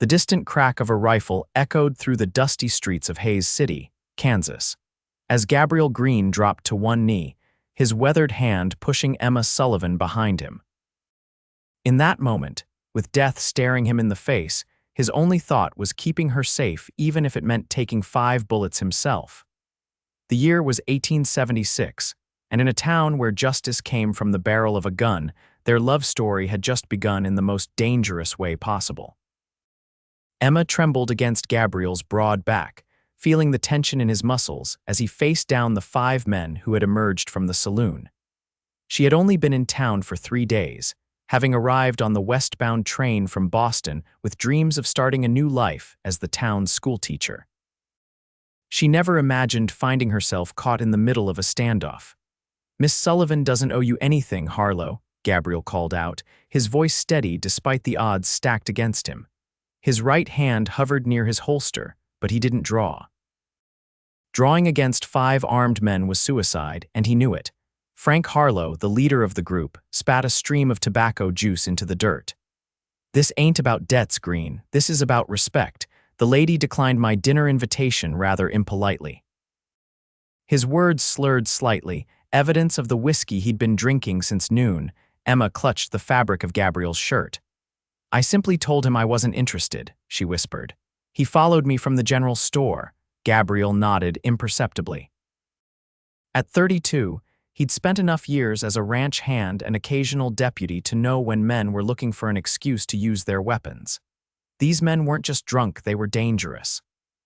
The distant crack of a rifle echoed through the dusty streets of Hays City, Kansas. As Gabriel Greene dropped to one knee, his weathered hand pushing Emma Sullivan behind him. In that moment, with death staring him in the face, his only thought was keeping her safe even if it meant taking 5 bullets himself. The year was 1876, and in a town where justice came from the barrel of a gun, their love story had just begun in the most dangerous way possible. Emma trembled against Gabriel's broad back, feeling the tension in his muscles as he faced down the 5 men who had emerged from the saloon. She had only been in town for 3 days, having arrived on the westbound train from Boston with dreams of starting a new life as the town's schoolteacher. She never imagined finding herself caught in the middle of a standoff. "Miss Sullivan doesn't owe you anything, Harlow," Gabriel called out, his voice steady despite the odds stacked against him. His right hand hovered near his holster, but he didn't draw. Drawing against 5 armed men was suicide, and he knew it. Frank Harlow, the leader of the group, spat a stream of tobacco juice into the dirt. "This ain't about debts, Greene. This is about respect. The lady declined my dinner invitation rather impolitely." His words slurred slightly, evidence of the whiskey he'd been drinking since noon. Emma clutched the fabric of Gabriel's shirt. "I simply told him I wasn't interested," she whispered. "He followed me from the general store." Gabriel nodded imperceptibly. At 32, he'd spent enough years as a ranch hand and occasional deputy to know when men were looking for an excuse to use their weapons. These men weren't just drunk, they were dangerous.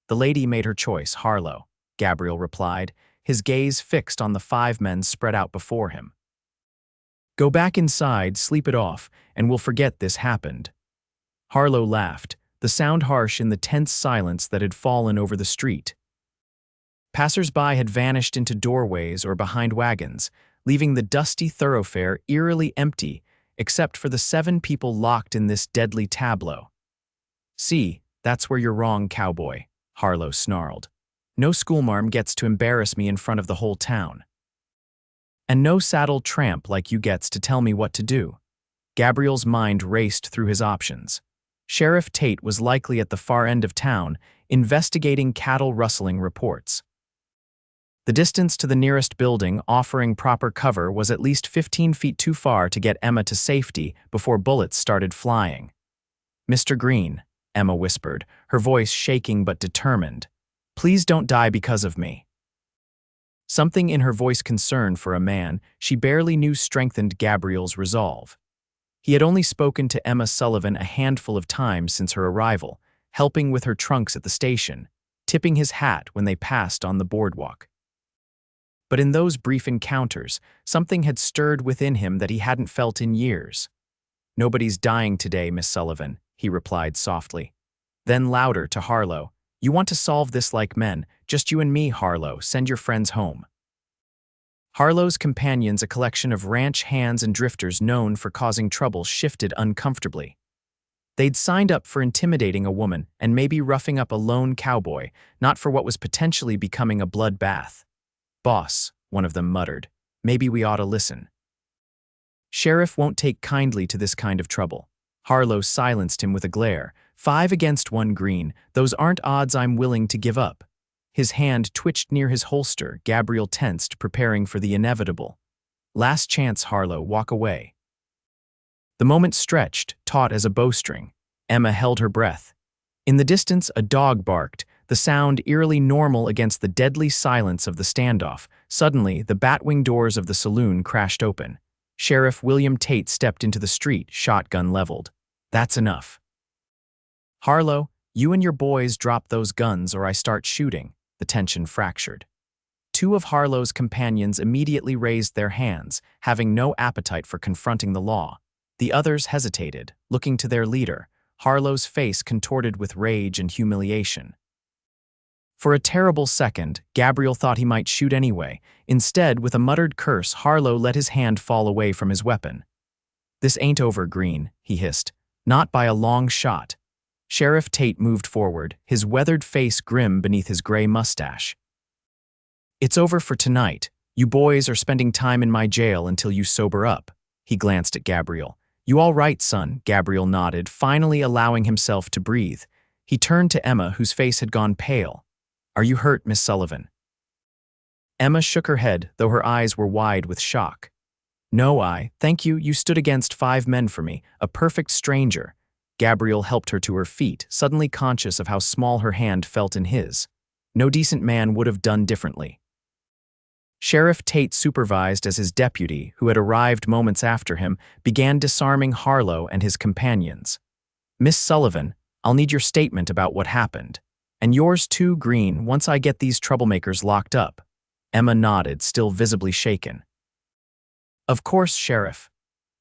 "The lady made her choice, Harlow," Gabriel replied, his gaze fixed on the 5 men spread out before him. "Go back inside, sleep it off, and we'll forget this happened." Harlow laughed, the sound harsh in the tense silence that had fallen over the street. Passers-by had vanished into doorways or behind wagons, leaving the dusty thoroughfare eerily empty except for the 7 people locked in this deadly tableau. "See, that's where you're wrong, Cowboy," Harlow snarled. "No schoolmarm gets to embarrass me in front of the whole town. And no saddled tramp like you gets to tell me what to do." Gabriel's mind raced through his options. Sheriff Tate was likely at the far end of town, investigating cattle-rustling reports. The distance to the nearest building offering proper cover was at least 15 feet too far to get Emma to safety before bullets started flying. "Mr. Greene," Emma whispered, her voice shaking but determined, "please don't die because of me." Something in her voice concern for a man she barely knew strengthened Gabriel's resolve. He had only spoken to Emma Sullivan a handful of times since her arrival, helping with her trunks at the station, tipping his hat when they passed on the boardwalk. But in those brief encounters, something had stirred within him that he hadn't felt in years. "Nobody's dying today, Miss Sullivan," he replied softly. Then louder to Harlow, "You want to solve this like men, just you and me, Harlow, send your friends home." Harlow's companions, a collection of ranch hands and drifters known for causing trouble, shifted uncomfortably. They'd signed up for intimidating a woman and maybe roughing up a lone cowboy, not for what was potentially becoming a bloodbath. "Boss," one of them muttered, "maybe we ought to listen." "Sheriff won't take kindly to this kind of trouble." Harlow silenced him with a glare. 5 against 1, Greene. Those aren't odds I'm willing to give up." His hand twitched near his holster. Gabriel tensed, preparing for the inevitable. "Last chance, Harlow, walk away." The moment stretched, taut as a bowstring. Emma held her breath. In the distance, a dog barked, the sound eerily normal against the deadly silence of the standoff. Suddenly, the batwing doors of the saloon crashed open. Sheriff William Tate stepped into the street, shotgun leveled. "That's enough. Harlow, you and your boys drop those guns or I start shooting." The tension fractured. 2 of Harlow's companions immediately raised their hands, having no appetite for confronting the law. The others hesitated, looking to their leader, Harlow's face contorted with rage and humiliation. For a terrible second, Gabriel thought he might shoot anyway. Instead, with a muttered curse, Harlow let his hand fall away from his weapon. "This ain't over, Greene," he hissed. "Not by a long shot." Sheriff Tate moved forward, his weathered face grim beneath his gray mustache. "It's over for tonight. You boys are spending time in my jail until you sober up." He glanced at Gabriel. "You all right, son?" Gabriel nodded, finally allowing himself to breathe. He turned to Emma, whose face had gone pale. "Are you hurt, Miss Sullivan?" Emma shook her head, though her eyes were wide with shock. "No, thank you. You stood against 5 men for me, a perfect stranger." Gabriel helped her to her feet, suddenly conscious of how small her hand felt in his. No decent man would have done differently. Sheriff Tate supervised as his deputy, who had arrived moments after him, began disarming Harlow and his companions. "Miss Sullivan, I'll need your statement about what happened. And yours too, Greene, once I get these troublemakers locked up." Emma nodded, still visibly shaken. "Of course, Sheriff."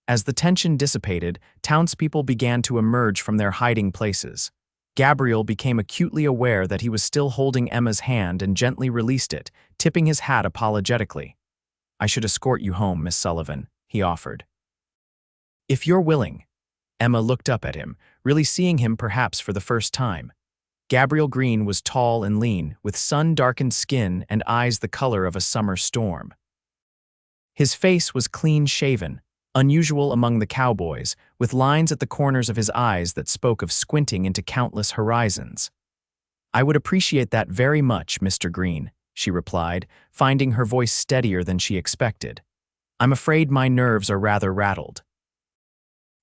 As the tension dissipated, townspeople began to emerge from their hiding places. Gabriel became acutely aware that he was still holding Emma's hand and gently released it, tipping his hat apologetically. "I should escort you home, Miss Sullivan," he offered. "If you're willing." Emma looked up at him, really seeing him perhaps for the first time. Gabriel Greene was tall and lean, with sun-darkened skin and eyes the color of a summer storm. His face was clean-shaven, unusual among the cowboys, with lines at the corners of his eyes that spoke of squinting into countless horizons. "I would appreciate that very much, Mr. Greene," she replied, finding her voice steadier than she expected. "I'm afraid my nerves are rather rattled."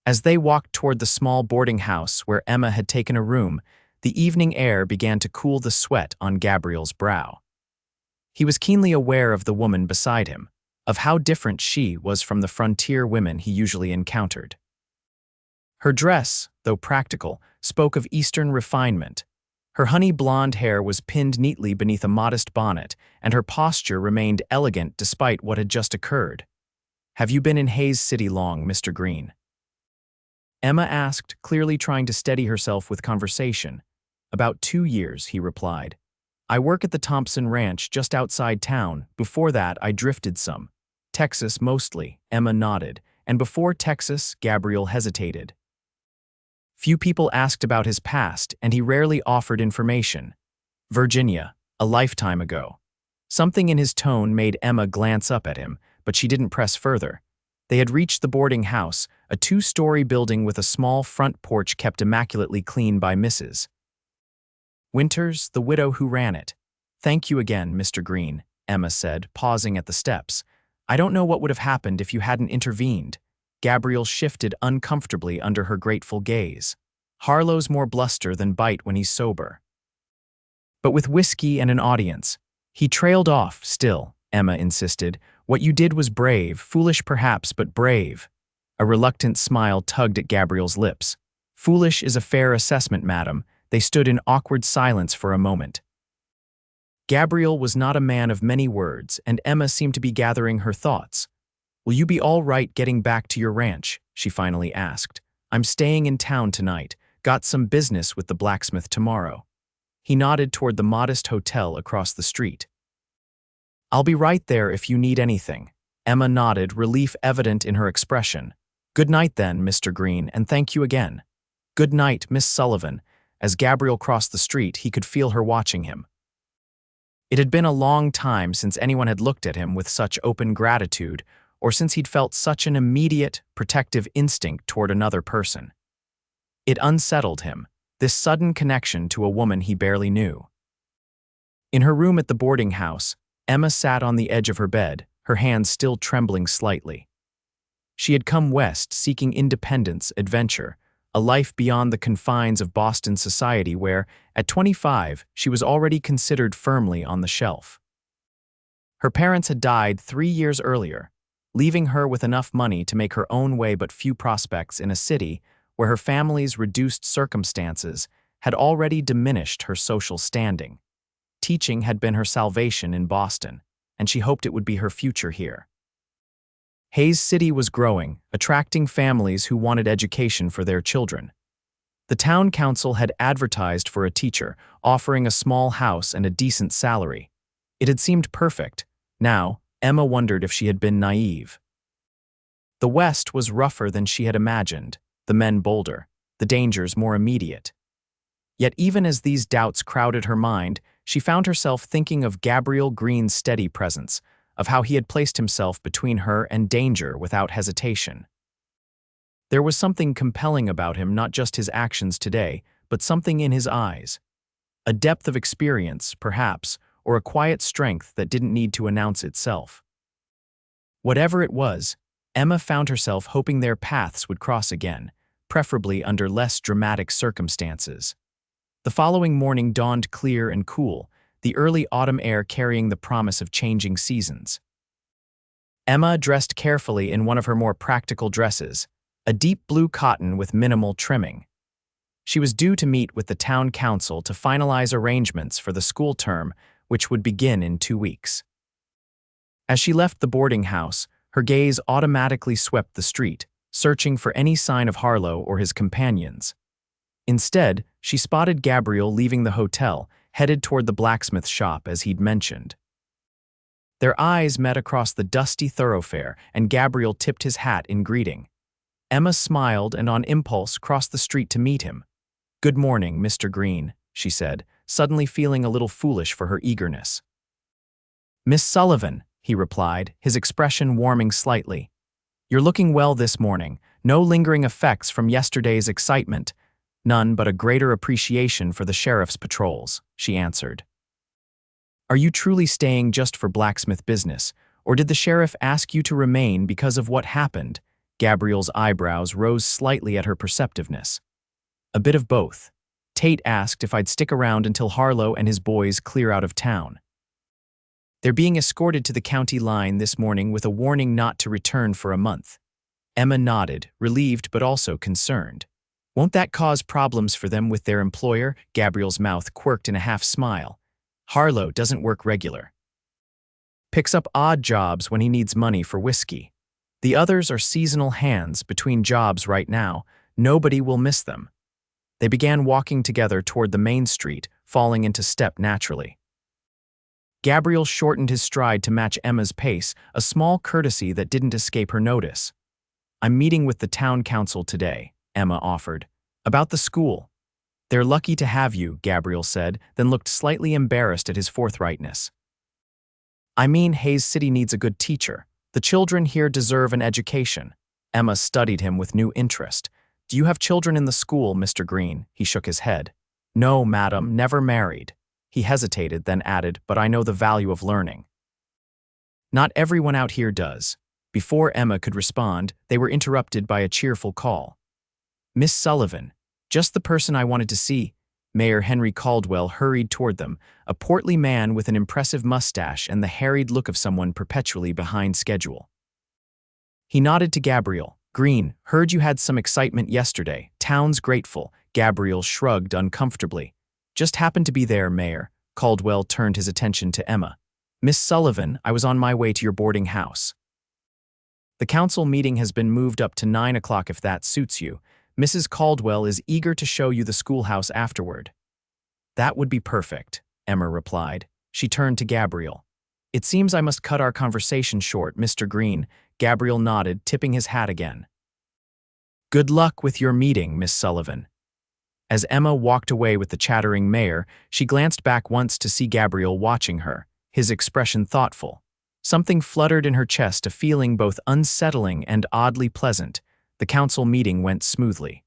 As they walked toward the small boarding house where Emma had taken a room, the evening air began to cool the sweat on Gabriel's brow. He was keenly aware of the woman beside him, of how different she was from the frontier women he usually encountered. Her dress, though practical, spoke of Eastern refinement. Her honey blonde hair was pinned neatly beneath a modest bonnet, and her posture remained elegant despite what had just occurred. "Have you been in Hayes City long, Mr. Greene?" Emma asked, clearly trying to steady herself with conversation. "About 2 years," he replied. "I work at the Thompson Ranch just outside town. Before that, I drifted some. Texas mostly," Emma nodded, and before Texas, Gabriel hesitated. Few people asked about his past, and he rarely offered information. "Virginia, a lifetime ago." Something in his tone made Emma glance up at him, but she didn't press further. They had reached the boarding house, a 2-story building with a small front porch kept immaculately clean by Mrs. Winters, the widow who ran it. "Thank you again, Mr. Greene," Emma said, pausing at the steps. "I don't know what would have happened if you hadn't intervened." Gabriel shifted uncomfortably under her grateful gaze. "Harlow's more bluster than bite when he's sober." "But with whiskey and an audience." "He trailed off, still," Emma insisted. "What you did was brave, foolish perhaps, but brave." A reluctant smile tugged at Gabriel's lips. "Foolish is a fair assessment, madam." They stood in awkward silence for a moment. Gabriel was not a man of many words, and Emma seemed to be gathering her thoughts. "Will you be all right getting back to your ranch?" she finally asked. "I'm staying in town tonight. Got some business with the blacksmith tomorrow." He nodded toward the modest hotel across the street. "I'll be right there if you need anything." Emma nodded, relief evident in her expression. "Good night then, Mr. Greene, and thank you again." "Good night, Miss Sullivan." As Gabriel crossed the street, he could feel her watching him. It had been a long time since anyone had looked at him with such open gratitude, or since he'd felt such an immediate, protective instinct toward another person. It unsettled him, this sudden connection to a woman he barely knew. In her room at the boarding house, Emma sat on the edge of her bed, her hands still trembling slightly. She had come west seeking independence, adventure, a life beyond the confines of Boston society where, at 25, she was already considered firmly on the shelf. Her parents had died 3 years earlier, leaving her with enough money to make her own way but few prospects in a city where her family's reduced circumstances had already diminished her social standing. Teaching had been her salvation in Boston, and she hoped it would be her future here. Hayes City was growing, attracting families who wanted education for their children. The town council had advertised for a teacher, offering a small house and a decent salary. It had seemed perfect. Now, Emma wondered if she had been naive. The West was rougher than she had imagined, the men bolder, the dangers more immediate. Yet even as these doubts crowded her mind, she found herself thinking of Gabriel Greene's steady presence, of how he had placed himself between her and danger without hesitation. There was something compelling about him, not just his actions today, but something in his eyes. A depth of experience, perhaps, or a quiet strength that didn't need to announce itself. Whatever it was, Emma found herself hoping their paths would cross again, preferably under less dramatic circumstances. The following morning dawned clear and cool, the early autumn air carrying the promise of changing seasons. Emma dressed carefully in one of her more practical dresses, a deep blue cotton with minimal trimming. She was due to meet with the town council to finalize arrangements for the school term, which would begin in 2 weeks. As she left the boarding house, her gaze automatically swept the street, searching for any sign of Harlow or his companions. Instead, she spotted Gabriel leaving the hotel, headed toward the blacksmith shop as he'd mentioned. Their eyes met across the dusty thoroughfare, and Gabriel tipped his hat in greeting. Emma smiled and on impulse crossed the street to meet him. "Good morning, Mr. Greene," she said, suddenly feeling a little foolish for her eagerness. "Miss Sullivan," he replied, his expression warming slightly. "You're looking well this morning. No lingering effects from yesterday's excitement. None but a greater appreciation for the sheriff's patrols," she answered. "Are you truly staying just for blacksmith business, or did the sheriff ask you to remain because of what happened?" Gabriel's eyebrows rose slightly at her perceptiveness. "A bit of both. Tate asked if I'd stick around until Harlow and his boys clear out of town. They're being escorted to the county line this morning with a warning not to return for a month." Emma nodded, relieved but also concerned. "Won't that cause problems for them with their employer?" Gabriel's mouth quirked in a half-smile. "Harlow doesn't work regular. Picks up odd jobs when he needs money for whiskey. The others are seasonal hands between jobs right now. Nobody will miss them." They began walking together toward the main street, falling into step naturally. Gabriel shortened his stride to match Emma's pace, a small courtesy that didn't escape her notice. "I'm meeting with the town council today," Emma offered. "About the school." "They're lucky to have you," Gabriel said, then looked slightly embarrassed at his forthrightness. "I mean, Hayes City needs a good teacher. The children here deserve an education." Emma studied him with new interest. "Do you have children in the school, Mr. Greene?" He shook his head. "No, madam, never married." He hesitated, then added, "But I know the value of learning." "Not everyone out here does." Before Emma could respond, they were interrupted by a cheerful call. "Miss Sullivan, just the person I wanted to see." Mayor Henry Caldwell hurried toward them, a portly man with an impressive mustache and the harried look of someone perpetually behind schedule. He nodded to Gabriel. "Greene, heard you had some excitement yesterday. Town's grateful." Gabriel shrugged uncomfortably. "Just happened to be there, Mayor." Caldwell turned his attention to Emma. "Miss Sullivan, I was on my way to your boarding house. The council meeting has been moved up to 9 o'clock if that suits you. Mrs. Caldwell is eager to show you the schoolhouse afterward." "That would be perfect," Emma replied. She turned to Gabriel. "It seems I must cut our conversation short, Mr. Greene." Gabriel nodded, tipping his hat again. "Good luck with your meeting, Miss Sullivan." As Emma walked away with the chattering mayor, she glanced back once to see Gabriel watching her, his expression thoughtful. Something fluttered in her chest, a feeling both unsettling and oddly pleasant. The council meeting went smoothly.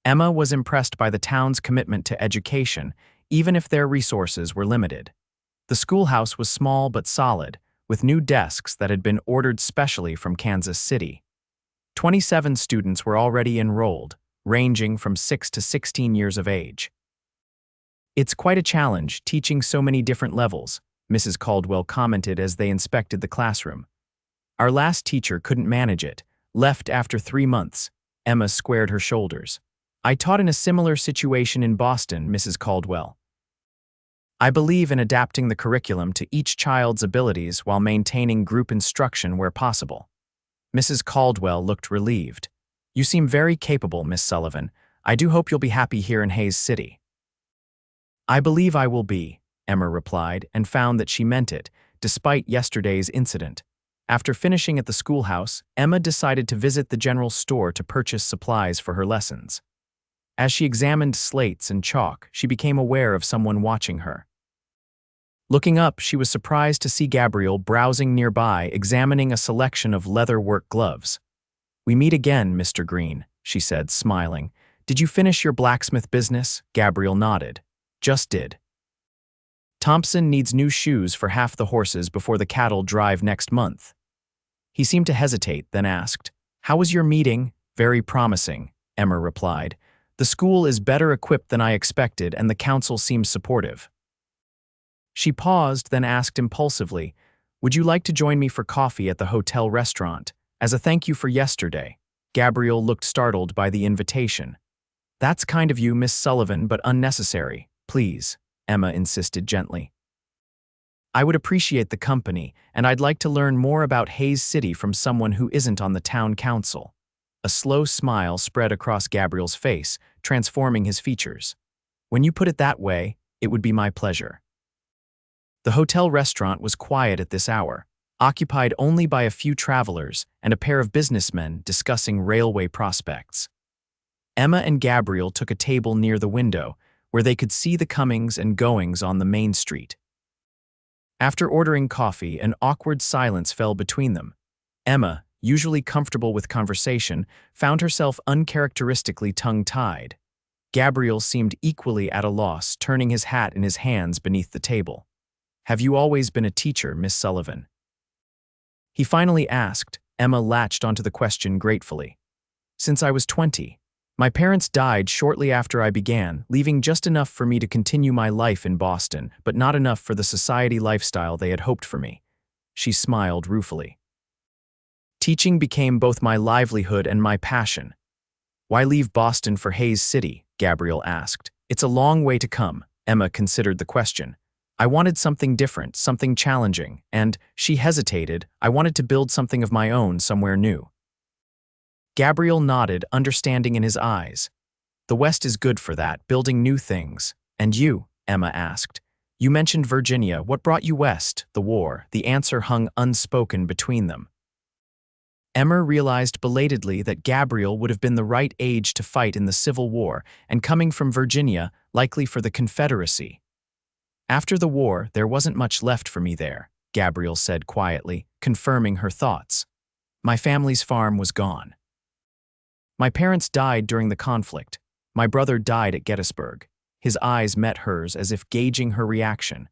Emma was impressed by the town's commitment to education, even if their resources were limited. The schoolhouse was small but solid, with new desks that had been ordered specially from Kansas City. 27 students were already enrolled, ranging from 6 to 16 years of age. "It's quite a challenge, teaching so many different levels," Mrs. Caldwell commented as they inspected the classroom. "Our last teacher couldn't manage it, left after 3 months." Emma squared her shoulders. "I taught in a similar situation in Boston, Mrs. Caldwell. I believe in adapting the curriculum to each child's abilities while maintaining group instruction where possible." Mrs. Caldwell looked relieved. "You seem very capable, Miss Sullivan. I do hope you'll be happy here in Hayes City." "I believe I will be," Emma replied, and found that she meant it, despite yesterday's incident. After finishing at the schoolhouse, Emma decided to visit the general store to purchase supplies for her lessons. As she examined slates and chalk, she became aware of someone watching her. Looking up, she was surprised to see Gabriel browsing nearby, examining a selection of leather work gloves. "We meet again, Mr. Greene," she said, smiling. "Did you finish your blacksmith business?" Gabriel nodded. "Just did. Thompson needs new shoes for half the horses before the cattle drive next month." He seemed to hesitate, then asked, "How was your meeting?" "Very promising," Emma replied. "The school is better equipped than I expected, and the council seems supportive." She paused, then asked impulsively, "Would you like to join me for coffee at the hotel restaurant, as a thank you for yesterday?" Gabriel looked startled by the invitation. "That's kind of you, Miss Sullivan, but unnecessary. Please," Emma insisted gently. "I would appreciate the company, and I'd like to learn more about Hayes City from someone who isn't on the town council." A slow smile spread across Gabriel's face, transforming his features. "When you put it that way, it would be my pleasure." The hotel restaurant was quiet at this hour, occupied only by a few travelers and a pair of businessmen discussing railway prospects. Emma and Gabriel took a table near the window, where they could see the comings and goings on the main street. After ordering coffee, an awkward silence fell between them. Emma, usually comfortable with conversation, found herself uncharacteristically tongue-tied. Gabriel seemed equally at a loss, turning his hat in his hands beneath the table. "Have you always been a teacher, Miss Sullivan?" he finally asked. Emma latched onto the question gratefully. "Since I was 20. My parents died shortly after I began, leaving just enough for me to continue my life in Boston, but not enough for the society lifestyle they had hoped for me." She smiled ruefully. "Teaching became both my livelihood and my passion." "Why leave Boston for Hayes City?" Gabriel asked. "It's a long way to come." Emma considered the question. "I wanted something different, something challenging, and," she hesitated, "I wanted to build something of my own somewhere new." Gabriel nodded, understanding in his eyes. "The West is good for that, building new things. And you?" Emma asked. "You mentioned Virginia. What brought you west?" "The war." The answer hung unspoken between them. Emma realized belatedly that Gabriel would have been the right age to fight in the Civil War, and coming from Virginia, likely for the Confederacy. "After the war, there wasn't much left for me there," Gabriel said quietly, confirming her thoughts. "My family's farm was gone. My parents died during the conflict. My brother died at Gettysburg." His eyes met hers as if gauging her reaction.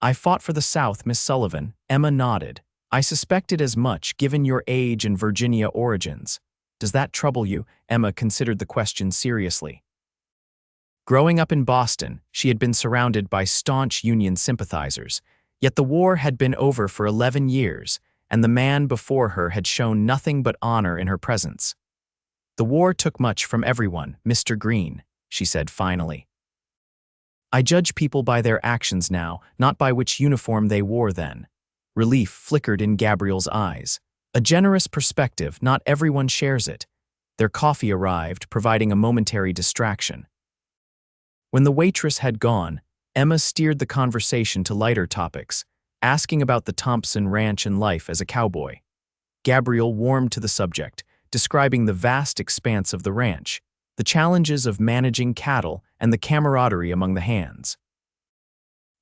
"I fought for the South, Miss Sullivan." Emma nodded. "I suspected as much, given your age and Virginia origins." "Does that trouble you?" Emma considered the question seriously. Growing up in Boston, she had been surrounded by staunch Union sympathizers, yet the war had been over for 11 years, and the man before her had shown nothing but honor in her presence. "The war took much from everyone, Mr. Greene," she said finally. "I judge people by their actions now, not by which uniform they wore then." Relief flickered in Gabriel's eyes. A generous perspective, not everyone shares it. Their coffee arrived, providing a momentary distraction. When the waitress had gone, Emma steered the conversation to lighter topics, asking about the Thompson ranch and life as a cowboy. Gabriel warmed to the subject, describing the vast expanse of the ranch, the challenges of managing cattle, and the camaraderie among the hands.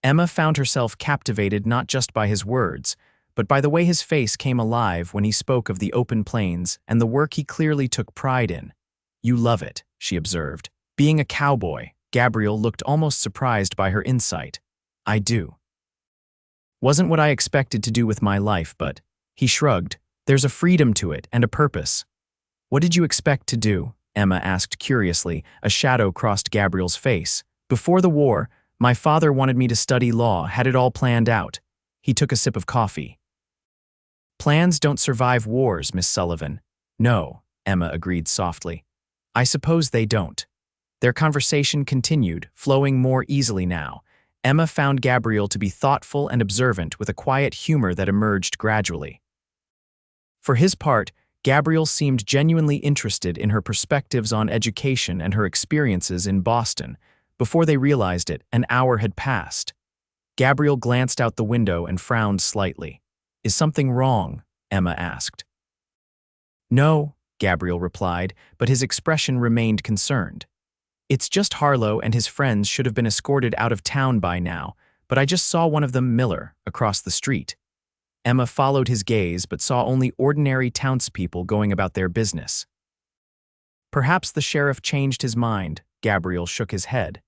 Emma found herself captivated not just by his words, but by the way his face came alive when he spoke of the open plains and the work he clearly took pride in. "You love it," she observed. "Being a cowboy." Gabriel looked almost surprised by her insight. "I do. Wasn't what I expected to do with my life, but," he shrugged, "there's a freedom to it and a purpose." "What did you expect to do?" Emma asked curiously. A shadow crossed Gabriel's face. "Before the war, my father wanted me to study law, had it all planned out." He took a sip of coffee. "Plans don't survive wars, Miss Sullivan." "No," Emma agreed softly. "I suppose they don't." Their conversation continued, flowing more easily now. Emma found Gabriel to be thoughtful and observant, with a quiet humor that emerged gradually. For his part, Gabriel seemed genuinely interested in her perspectives on education and her experiences in Boston. Before they realized it, an hour had passed. Gabriel glanced out the window and frowned slightly. "Is something wrong?" Emma asked. "No," Gabriel replied, but his expression remained concerned. "It's just Harlow and his friends should have been escorted out of town by now, but I just saw one of them, Miller, across the street." Emma followed his gaze but saw only ordinary townspeople going about their business. Perhaps the sheriff changed his mind, Gabriel shook his head.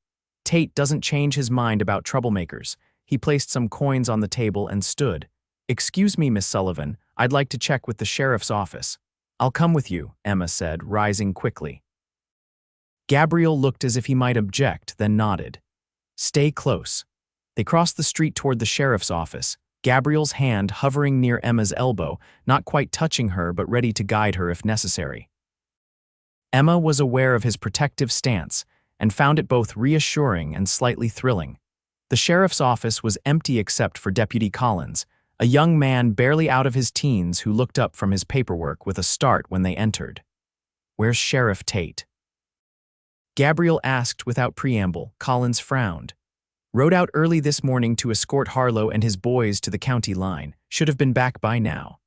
Tate doesn't change his mind about troublemakers. He placed some coins on the table and stood. Excuse me, Miss Sullivan, I'd like to check with the sheriff's office. I'll come with you, Emma said, rising quickly. Gabriel looked as if he might object, then nodded. Stay close. They crossed the street toward the sheriff's office, Gabriel's hand hovering near Emma's elbow, not quite touching her but ready to guide her if necessary. Emma was aware of his protective stance and found it both reassuring and slightly thrilling. The sheriff's office was empty except for Deputy Collins, a young man barely out of his teens who looked up from his paperwork with a start when they entered. Where's Sheriff Tate? Gabriel asked without preamble. Collins frowned. Rode out early this morning to escort Harlow and his boys to the county line. Should have been back by now.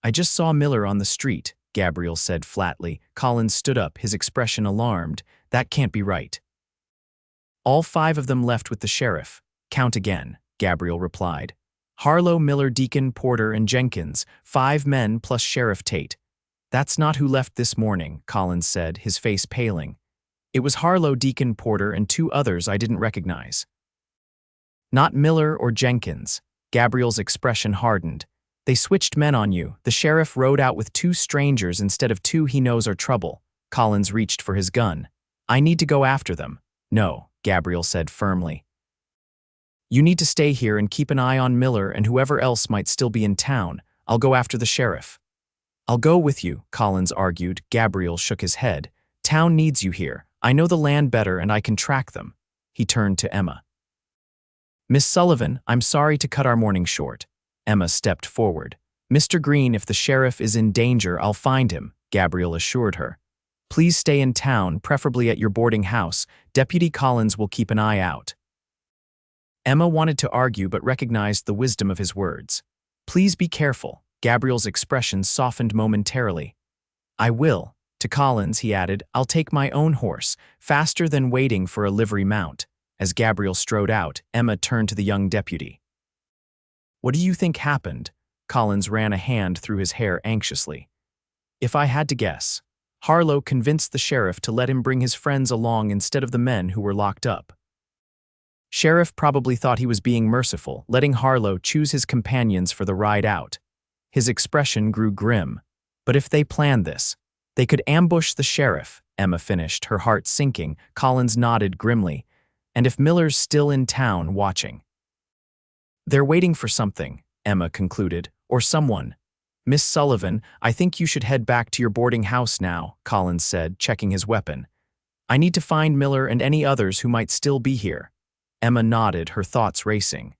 I just saw Miller on the street, Gabriel said flatly. Collins stood up, his expression alarmed. That can't be right. All 5 of them left with the sheriff. Count again, Gabriel replied. Harlow, Miller, Deacon, Porter, and Jenkins, 5 men plus Sheriff Tate. That's not who left this morning, Collins said, his face paling. It was Harlow, Deacon, Porter, and 2 others I didn't recognize. Not Miller or Jenkins. Gabriel's expression hardened. They switched men on you. The sheriff rode out with 2 strangers instead of 2 he knows are trouble. Collins reached for his gun. I need to go after them. No, Gabriel said firmly. You need to stay here and keep an eye on Miller and whoever else might still be in town. I'll go after the sheriff. I'll go with you, Collins argued. Gabriel shook his head. Town needs you here. I know the land better and I can track them. He turned to Emma. Miss Sullivan, I'm sorry to cut our morning short. Emma stepped forward. Mr. Greene, if the sheriff is in danger, I'll find him, Gabriel assured her. Please stay in town, preferably at your boarding house. Deputy Collins will keep an eye out. Emma wanted to argue but recognized the wisdom of his words. Please be careful. Gabriel's expression softened momentarily. I will. To Collins, he added, I'll take my own horse, faster than waiting for a livery mount. As Gabriel strode out, Emma turned to the young deputy. What do you think happened? Collins ran a hand through his hair anxiously. If I had to guess, Harlow convinced the sheriff to let him bring his friends along instead of the men who were locked up. Sheriff probably thought he was being merciful, letting Harlow choose his companions for the ride out. His expression grew grim. But if they planned this, they could ambush the sheriff, Emma finished, her heart sinking. Collins nodded grimly. And if Miller's still in town watching. They're waiting for something, Emma concluded, or someone. Miss Sullivan, I think you should head back to your boarding house now, Collins said, checking his weapon. I need to find Miller and any others who might still be here. Emma nodded, her thoughts racing.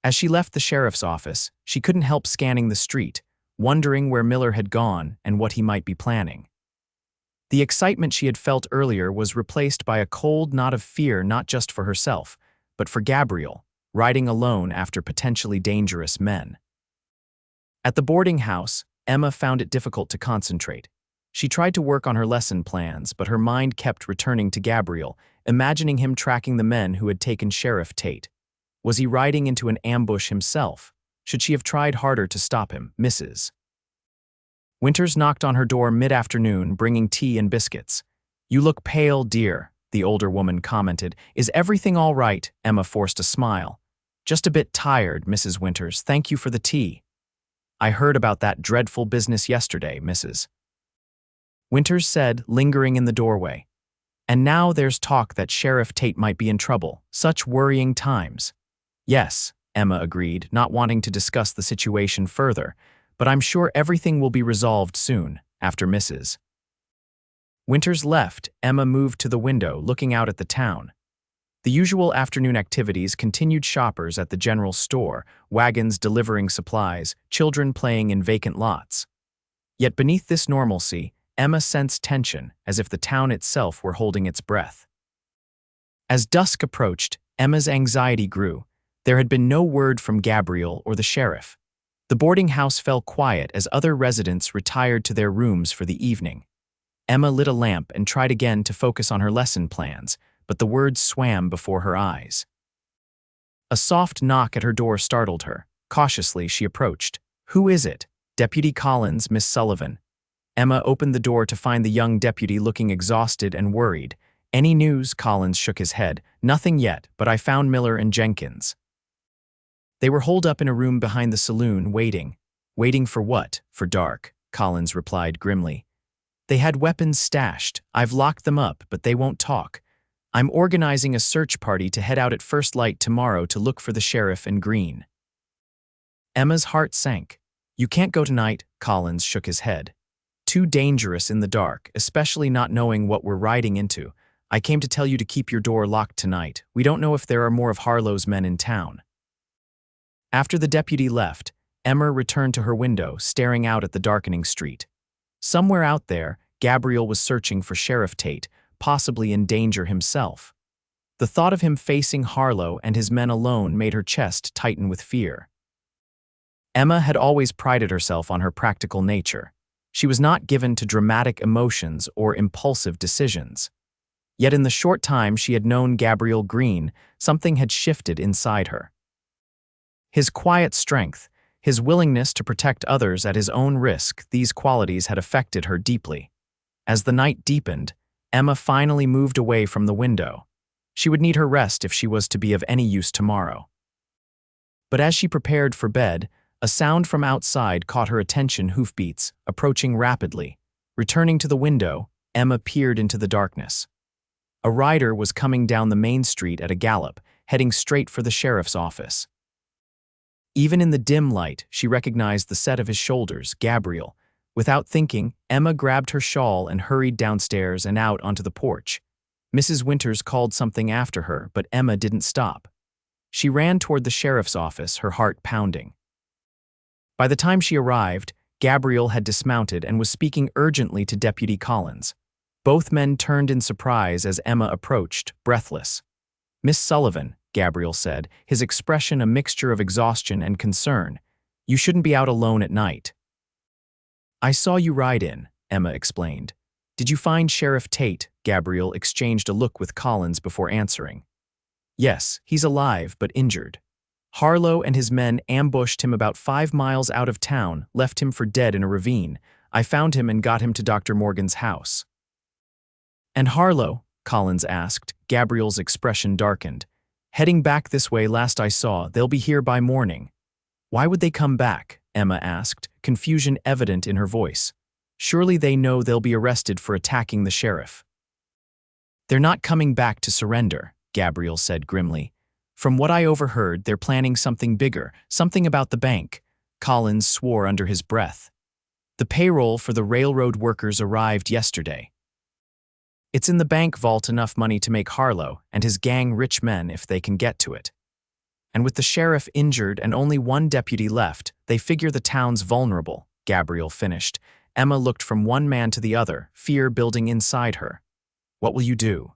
As she left the sheriff's office, she couldn't help scanning the street, wondering where Miller had gone and what he might be planning. The excitement she had felt earlier was replaced by a cold knot of fear, not just for herself, but for Gabriel, riding alone after potentially dangerous men. At the boarding house, Emma found it difficult to concentrate. She tried to work on her lesson plans, but her mind kept returning to Gabriel, imagining him tracking the men who had taken Sheriff Tate. Was he riding into an ambush himself? Should she have tried harder to stop him? Mrs. Winters knocked on her door mid-afternoon, bringing tea and biscuits. You look pale, dear, the older woman commented. Is everything all right? Emma forced a smile. Just a bit tired, Mrs. Winters. Thank you for the tea. I heard about that dreadful business yesterday, Mrs. Winters said, lingering in the doorway. And now there's talk that Sheriff Tate might be in trouble. Such worrying times. Yes, Emma agreed, not wanting to discuss the situation further, but I'm sure everything will be resolved soon, after Mrs. Winters left. Emma moved to the window, looking out at the town. The usual afternoon activities continued: shoppers at the general store, wagons delivering supplies, children playing in vacant lots. Yet beneath this normalcy, Emma sensed tension, as if the town itself were holding its breath. As dusk approached, Emma's anxiety grew. There had been no word from Gabriel or the sheriff. The boarding house fell quiet as other residents retired to their rooms for the evening. Emma lit a lamp and tried again to focus on her lesson plans, but the words swam before her eyes. A soft knock at her door startled her. Cautiously, she approached. "Who is it?" "Deputy Collins, Miss Sullivan." Emma opened the door to find the young deputy looking exhausted and worried. "Any news?" Collins shook his head. "Nothing yet, but I found Miller and Jenkins." They were holed up in a room behind the saloon, waiting. "Waiting for what?" "For dark," Collins replied grimly. "They had weapons stashed. I've locked them up, but they won't talk. I'm organizing a search party to head out at first light tomorrow to look for the sheriff and Greene." Emma's heart sank. "You can't go tonight," Collins shook his head. "Too dangerous in the dark, especially not knowing what we're riding into. I came to tell you to keep your door locked tonight. We don't know if there are more of Harlow's men in town." After the deputy left, Emma returned to her window, staring out at the darkening street. Somewhere out there, Gabriel was searching for Sheriff Tate, possibly in danger himself. The thought of him facing Harlow and his men alone made her chest tighten with fear. Emma had always prided herself on her practical nature. She was not given to dramatic emotions or impulsive decisions. Yet in the short time she had known Gabriel Greene, something had shifted inside her. His quiet strength, his willingness to protect others at his own risk, these qualities had affected her deeply. As the night deepened, Emma finally moved away from the window. She would need her rest if she was to be of any use tomorrow. But as she prepared for bed, a sound from outside caught her attention. Hoofbeats, approaching rapidly. Returning to the window, Emma peered into the darkness. A rider was coming down the main street at a gallop, heading straight for the sheriff's office. Even in the dim light, she recognized the set of his shoulders, Gabriel. Without thinking, Emma grabbed her shawl and hurried downstairs and out onto the porch. Mrs. Winters called something after her, but Emma didn't stop. She ran toward the sheriff's office, her heart pounding. By the time she arrived, Gabriel had dismounted and was speaking urgently to Deputy Collins. Both men turned in surprise as Emma approached, breathless. "Miss Sullivan," Gabriel said, his expression a mixture of exhaustion and concern, "you shouldn't be out alone at night." "I saw you ride in," Emma explained. "Did you find Sheriff Tate?" Gabriel exchanged a look with Collins before answering. "Yes, he's alive but injured. Harlow and his men ambushed him about 5 miles out of town, left him for dead in a ravine. I found him and got him to Dr. Morgan's house." "And Harlow?" Collins asked. Gabriel's expression darkened. "Heading back this way last I saw. They'll be here by morning." "Why would they come back?" Emma asked, confusion evident in her voice. "Surely they know they'll be arrested for attacking the sheriff." "They're not coming back to surrender," Gabriel said grimly. "From what I overheard, they're planning something bigger, something about the bank." Collins swore under his breath. "The payroll for the railroad workers arrived yesterday. It's in the bank vault enough money to make Harlow and his gang rich men if they can get to it. And with the sheriff injured and only one deputy left, they figure the town's vulnerable," Gabriel finished. Emma looked from one man to the other, fear building inside her. "What will you do?"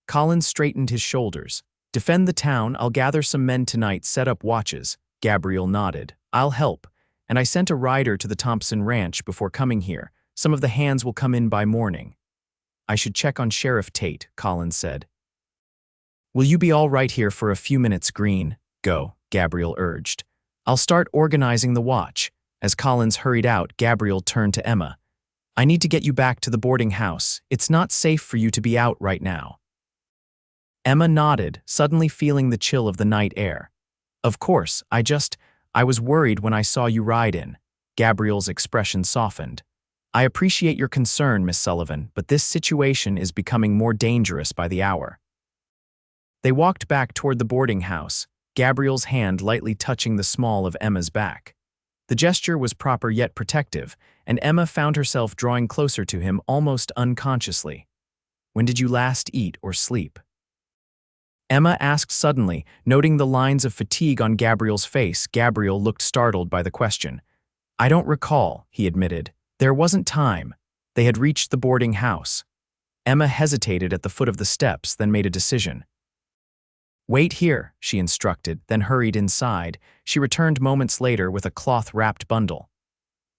Collins straightened his shoulders. "Defend the town. I'll gather some men tonight, set up watches." Gabriel nodded. "I'll help. And I sent a rider to the Thompson Ranch before coming here. Some of the hands will come in by morning." "I should check on Sheriff Tate," Collins said. "Will you be all right here for a few minutes, Greene?" "Go," Gabriel urged. "I'll start organizing the watch." As Collins hurried out, Gabriel turned to Emma. "I need to get you back to the boarding house. It's not safe for you to be out right now." Emma nodded, suddenly feeling the chill of the night air. "Of course, I was worried when I saw you ride in." Gabriel's expression softened. "I appreciate your concern, Miss Sullivan, but this situation is becoming more dangerous by the hour." They walked back toward the boarding house, Gabriel's hand lightly touching the small of Emma's back. The gesture was proper yet protective, and Emma found herself drawing closer to him almost unconsciously. "When did you last eat or sleep?" Emma asked suddenly, noting the lines of fatigue on Gabriel's face. Gabriel looked startled by the question. "I don't recall," he admitted. "There wasn't time." They had reached the boarding house. Emma hesitated at the foot of the steps, then made a decision. "Wait here," she instructed, then hurried inside. She returned moments later with a cloth-wrapped bundle.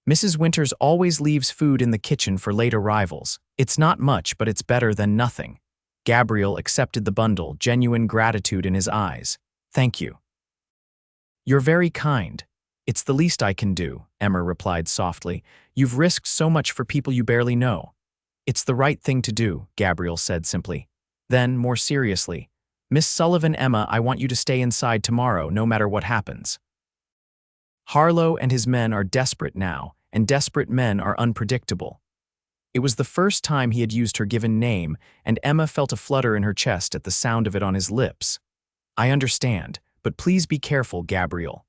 "Mrs. Winters always leaves food in the kitchen for late arrivals. It's not much, but it's better than nothing." Gabriel accepted the bundle, genuine gratitude in his eyes. "Thank you." You're very kind. It's the least I can do, Emma replied softly. You've risked so much for people you barely know. It's the right thing to do, Gabriel said simply. Then, more seriously, Miss Sullivan, Emma, I want you to stay inside tomorrow, no matter what happens. Harlow and his men are desperate now, and desperate men are unpredictable. It was the first time he had used her given name, and Emma felt a flutter in her chest at the sound of it on his lips. I understand, but please be careful, Gabriel.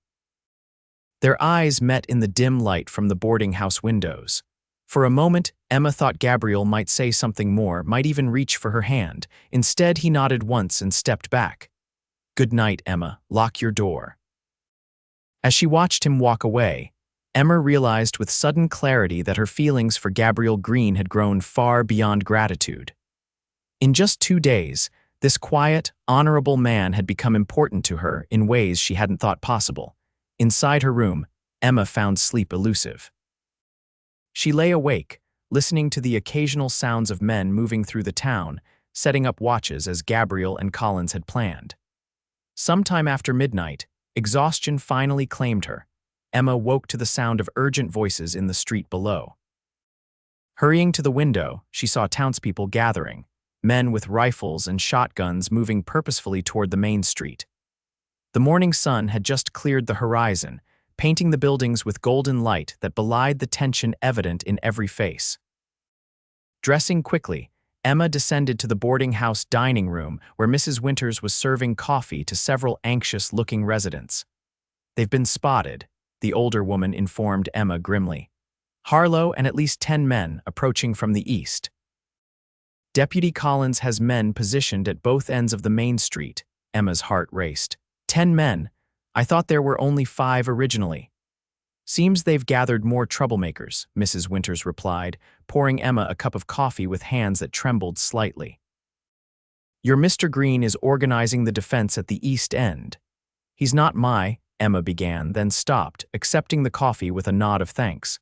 Their eyes met in the dim light from the boarding house windows. For a moment, Emma thought Gabriel might say something more, might even reach for her hand. Instead, he nodded once and stepped back. Good night, Emma. Lock your door. As she watched him walk away, Emma realized with sudden clarity that her feelings for Gabriel Greene had grown far beyond gratitude. In just 2 days, this quiet, honorable man had become important to her in ways she hadn't thought possible. Inside her room, Emma found sleep elusive. She lay awake, listening to the occasional sounds of men moving through the town, setting up watches as Gabriel and Collins had planned. Sometime after midnight, exhaustion finally claimed her. Emma woke to the sound of urgent voices in the street below. Hurrying to the window, she saw townspeople gathering, men with rifles and shotguns moving purposefully toward the main street. The morning sun had just cleared the horizon, painting the buildings with golden light that belied the tension evident in every face. Dressing quickly, Emma descended to the boarding house dining room where Mrs. Winters was serving coffee to several anxious-looking residents. They've been spotted, the older woman informed Emma grimly. Harlow and at least 10 men approaching from the east. Deputy Collins has men positioned at both ends of the main street. Emma's heart raced. 10 men? I thought there were only 5 originally. Seems they've gathered more troublemakers, Mrs. Winters replied, pouring Emma a cup of coffee with hands that trembled slightly. Your Mr. Greene is organizing the defense at the East End. He's not Emma began, then stopped, accepting the coffee with a nod of thanks.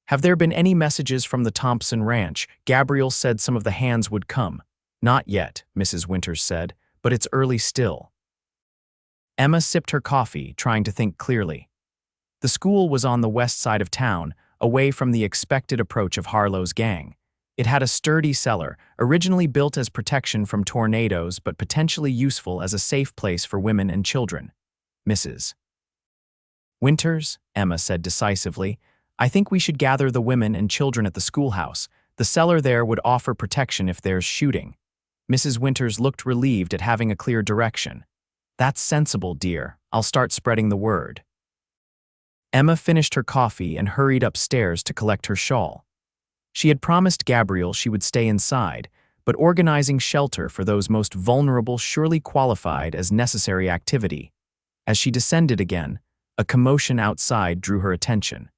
Have there been any messages from the Thompson Ranch? Gabriel said some of the hands would come. Not yet, Mrs. Winters said, but it's early still. Emma sipped her coffee, trying to think clearly. The school was on the west side of town, away from the expected approach of Harlow's gang. It had a sturdy cellar, originally built as protection from tornadoes but potentially useful as a safe place for women and children. Mrs. Winters, Emma said decisively, I think we should gather the women and children at the schoolhouse. The cellar there would offer protection if there's shooting. Mrs. Winters looked relieved at having a clear direction. That's sensible, dear. I'll start spreading the word. Emma finished her coffee and hurried upstairs to collect her shawl. She had promised Gabriel she would stay inside, but organizing shelter for those most vulnerable surely qualified as necessary activity. As she descended again, a commotion outside drew her attention.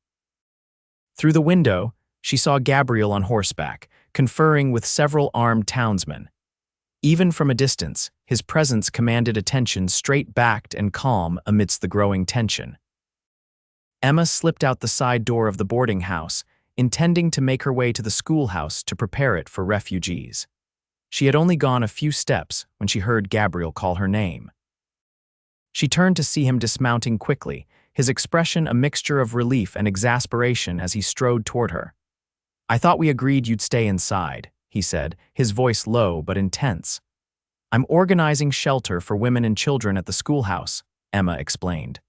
Through the window, she saw Gabriel on horseback, conferring with several armed townsmen. Even from a distance, his presence commanded attention straight-backed and calm amidst the growing tension. Emma slipped out the side door of the boarding house, intending to make her way to the schoolhouse to prepare it for refugees. She had only gone a few steps when she heard Gabriel call her name. She turned to see him dismounting quickly, his expression a mixture of relief and exasperation as he strode toward her. I thought we agreed you'd stay inside, he said, his voice low but intense. I'm organizing shelter for women and children at the schoolhouse, Emma explained.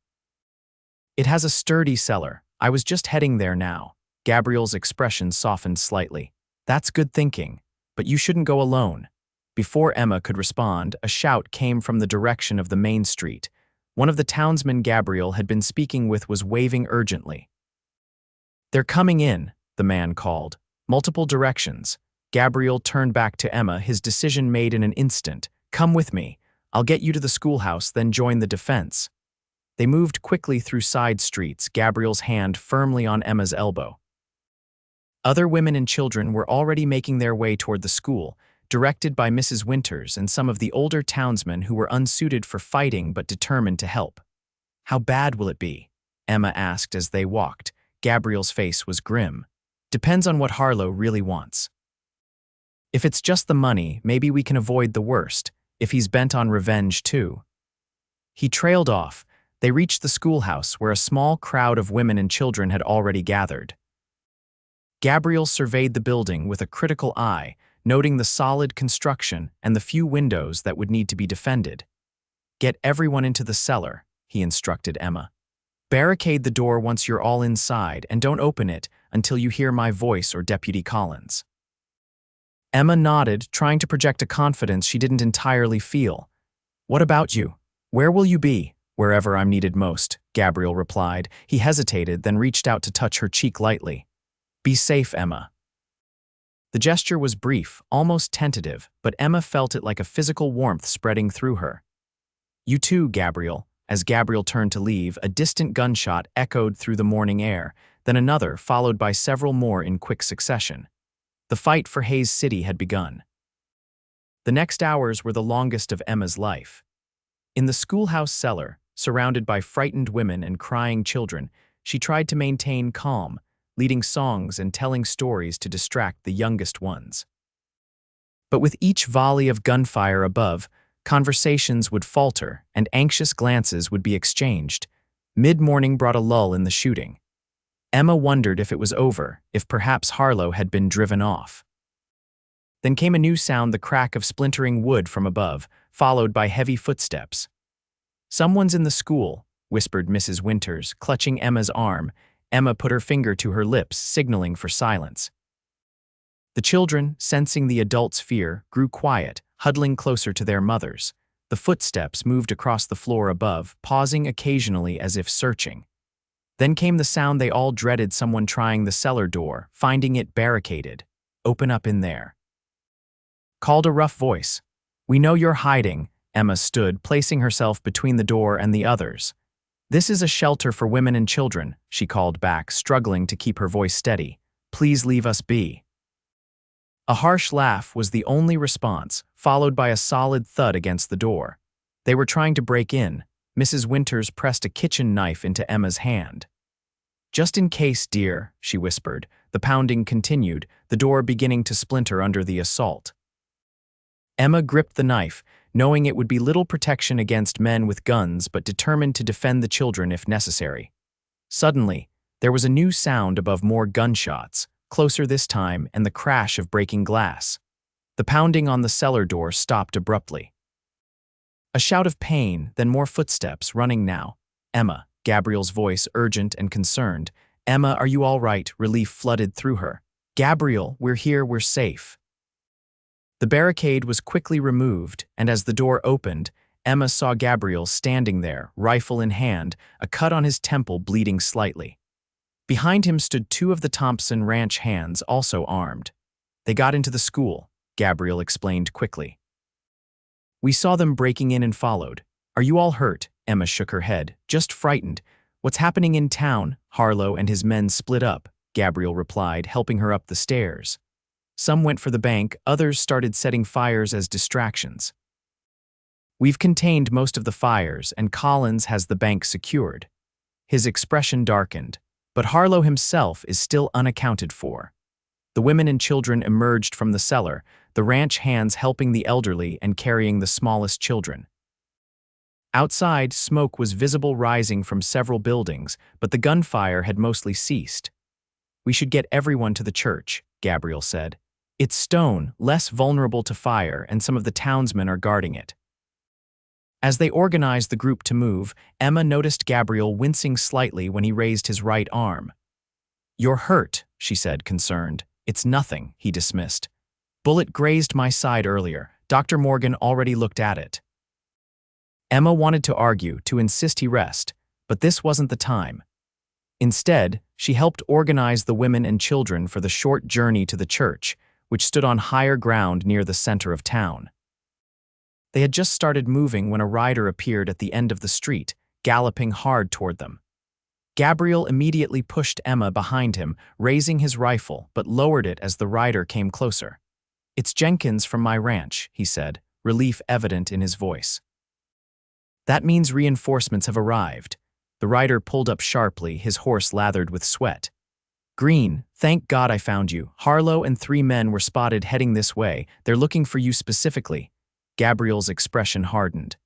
It has a sturdy cellar. I was just heading there now. Gabriel's expression softened slightly. That's good thinking, but you shouldn't go alone. Before Emma could respond, a shout came from the direction of the main street. One of the townsmen Gabriel had been speaking with was waving urgently. They're coming in, the man called. Multiple directions. Gabriel turned back to Emma, his decision made in an instant. Come with me. I'll get you to the schoolhouse, then join the defense. They moved quickly through side streets, Gabriel's hand firmly on Emma's elbow. Other women and children were already making their way toward the school, directed by Mrs. Winters and some of the older townsmen who were unsuited for fighting but determined to help. How bad will it be? Emma asked as they walked. Gabriel's face was grim. Depends on what Harlow really wants. If it's just the money, maybe we can avoid the worst, if he's bent on revenge too. He trailed off, They reached the schoolhouse where a small crowd of women and children had already gathered. Gabriel surveyed the building with a critical eye, noting the solid construction and the few windows that would need to be defended. "Get everyone into the cellar," he instructed Emma. "Barricade the door once you're all inside and don't open it until you hear my voice or Deputy Collins." Emma nodded, trying to project a confidence she didn't entirely feel. "What about you? Where will you be?" "Wherever I'm needed most," Gabriel replied. He hesitated, then reached out to touch her cheek lightly. "Be safe, Emma." The gesture was brief, almost tentative, but Emma felt it like a physical warmth spreading through her. "You too, Gabriel." As Gabriel turned to leave, a distant gunshot echoed through the morning air, then another, followed by several more in quick succession. The fight for Hayes City had begun. The next hours were the longest of Emma's life. In the schoolhouse cellar, surrounded by frightened women and crying children, she tried to maintain calm, leading songs and telling stories to distract the youngest ones. But with each volley of gunfire above, conversations would falter and anxious glances would be exchanged. Mid-morning brought a lull in the shooting. Emma wondered if it was over, if perhaps Harlow had been driven off. Then came a new sound, the crack of splintering wood from above, followed by heavy footsteps. "Someone's in the school," whispered Mrs. Winters, clutching Emma's arm. Emma put her finger to her lips, signaling for silence. The children, sensing the adults' fear, grew quiet, huddling closer to their mothers. The footsteps moved across the floor above, pausing occasionally as if searching. Then came the sound they all dreaded, someone trying the cellar door, finding it barricaded. "Open up in there," called a rough voice. "We know you're hiding." Emma stood, placing herself between the door and the others. "This is a shelter for women and children," she called back, struggling to keep her voice steady. "Please leave us be." A harsh laugh was the only response, followed by a solid thud against the door. They were trying to break in. Mrs. Winters pressed a kitchen knife into Emma's hand. "Just in case, dear," she whispered. The pounding continued, the door beginning to splinter under the assault. Emma gripped the knife, knowing it would be little protection against men with guns, but determined to defend the children if necessary. Suddenly, there was a new sound above, more gunshots, closer this time, and the crash of breaking glass. The pounding on the cellar door stopped abruptly. A shout of pain, then more footsteps, running now. "Emma," Gabriel's voice urgent and concerned. "Emma, are you all right?" Relief flooded through her. "Gabriel, we're here, we're safe." The barricade was quickly removed, and as the door opened, Emma saw Gabriel standing there, rifle in hand, a cut on his temple bleeding slightly. Behind him stood two of the Thompson Ranch hands, also armed. "They got into the school," Gabriel explained quickly. "We saw them breaking in and followed." "Are you all hurt?" Emma shook her head. "Just frightened." "What's happening in town?" "Harlow and his men split up," Gabriel replied, helping her up the stairs. "Some went for the bank, others started setting fires as distractions. We've contained most of the fires, and Collins has the bank secured." His expression darkened. "But Harlow himself is still unaccounted for." The women and children emerged from the cellar, the ranch hands helping the elderly and carrying the smallest children. Outside, smoke was visible rising from several buildings, but the gunfire had mostly ceased. "We should get everyone to the church," Gabriel said. "It's stone, less vulnerable to fire, and some of the townsmen are guarding it." As they organized the group to move, Emma noticed Gabriel wincing slightly when he raised his right arm. "You're hurt," she said, concerned. "It's nothing," he dismissed. "Bullet grazed my side earlier. Dr. Morgan already looked at it." Emma wanted to argue, to insist he rest, but this wasn't the time. Instead, she helped organize the women and children for the short journey to the church, which stood on higher ground near the center of town. They had just started moving when a rider appeared at the end of the street, galloping hard toward them. Gabriel immediately pushed Emma behind him, raising his rifle, but lowered it as the rider came closer. "It's Jenkins from my ranch," he said, relief evident in his voice. "That means reinforcements have arrived." The rider pulled up sharply, his horse lathered with sweat. "Greene, thank God I found you. Harlow and 3 men were spotted heading this way. They're looking for you specifically." Gabriel's expression hardened.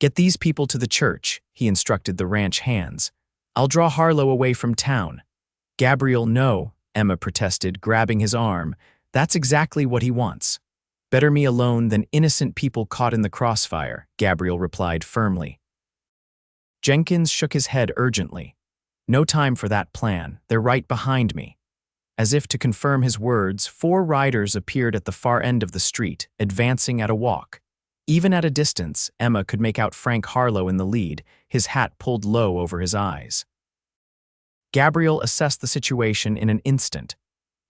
"Get these people to the church," he instructed the ranch hands. "I'll draw Harlow away from town." "Gabriel, no," Emma protested, grabbing his arm. "That's exactly what he wants." "Better me alone than innocent people caught in the crossfire," Gabriel replied firmly. Jenkins shook his head urgently. "No time for that plan. They're right behind me." As if to confirm his words, 4 riders appeared at the far end of the street, advancing at a walk. Even at a distance, Emma could make out Frank Harlow in the lead, his hat pulled low over his eyes. Gabriel assessed the situation in an instant.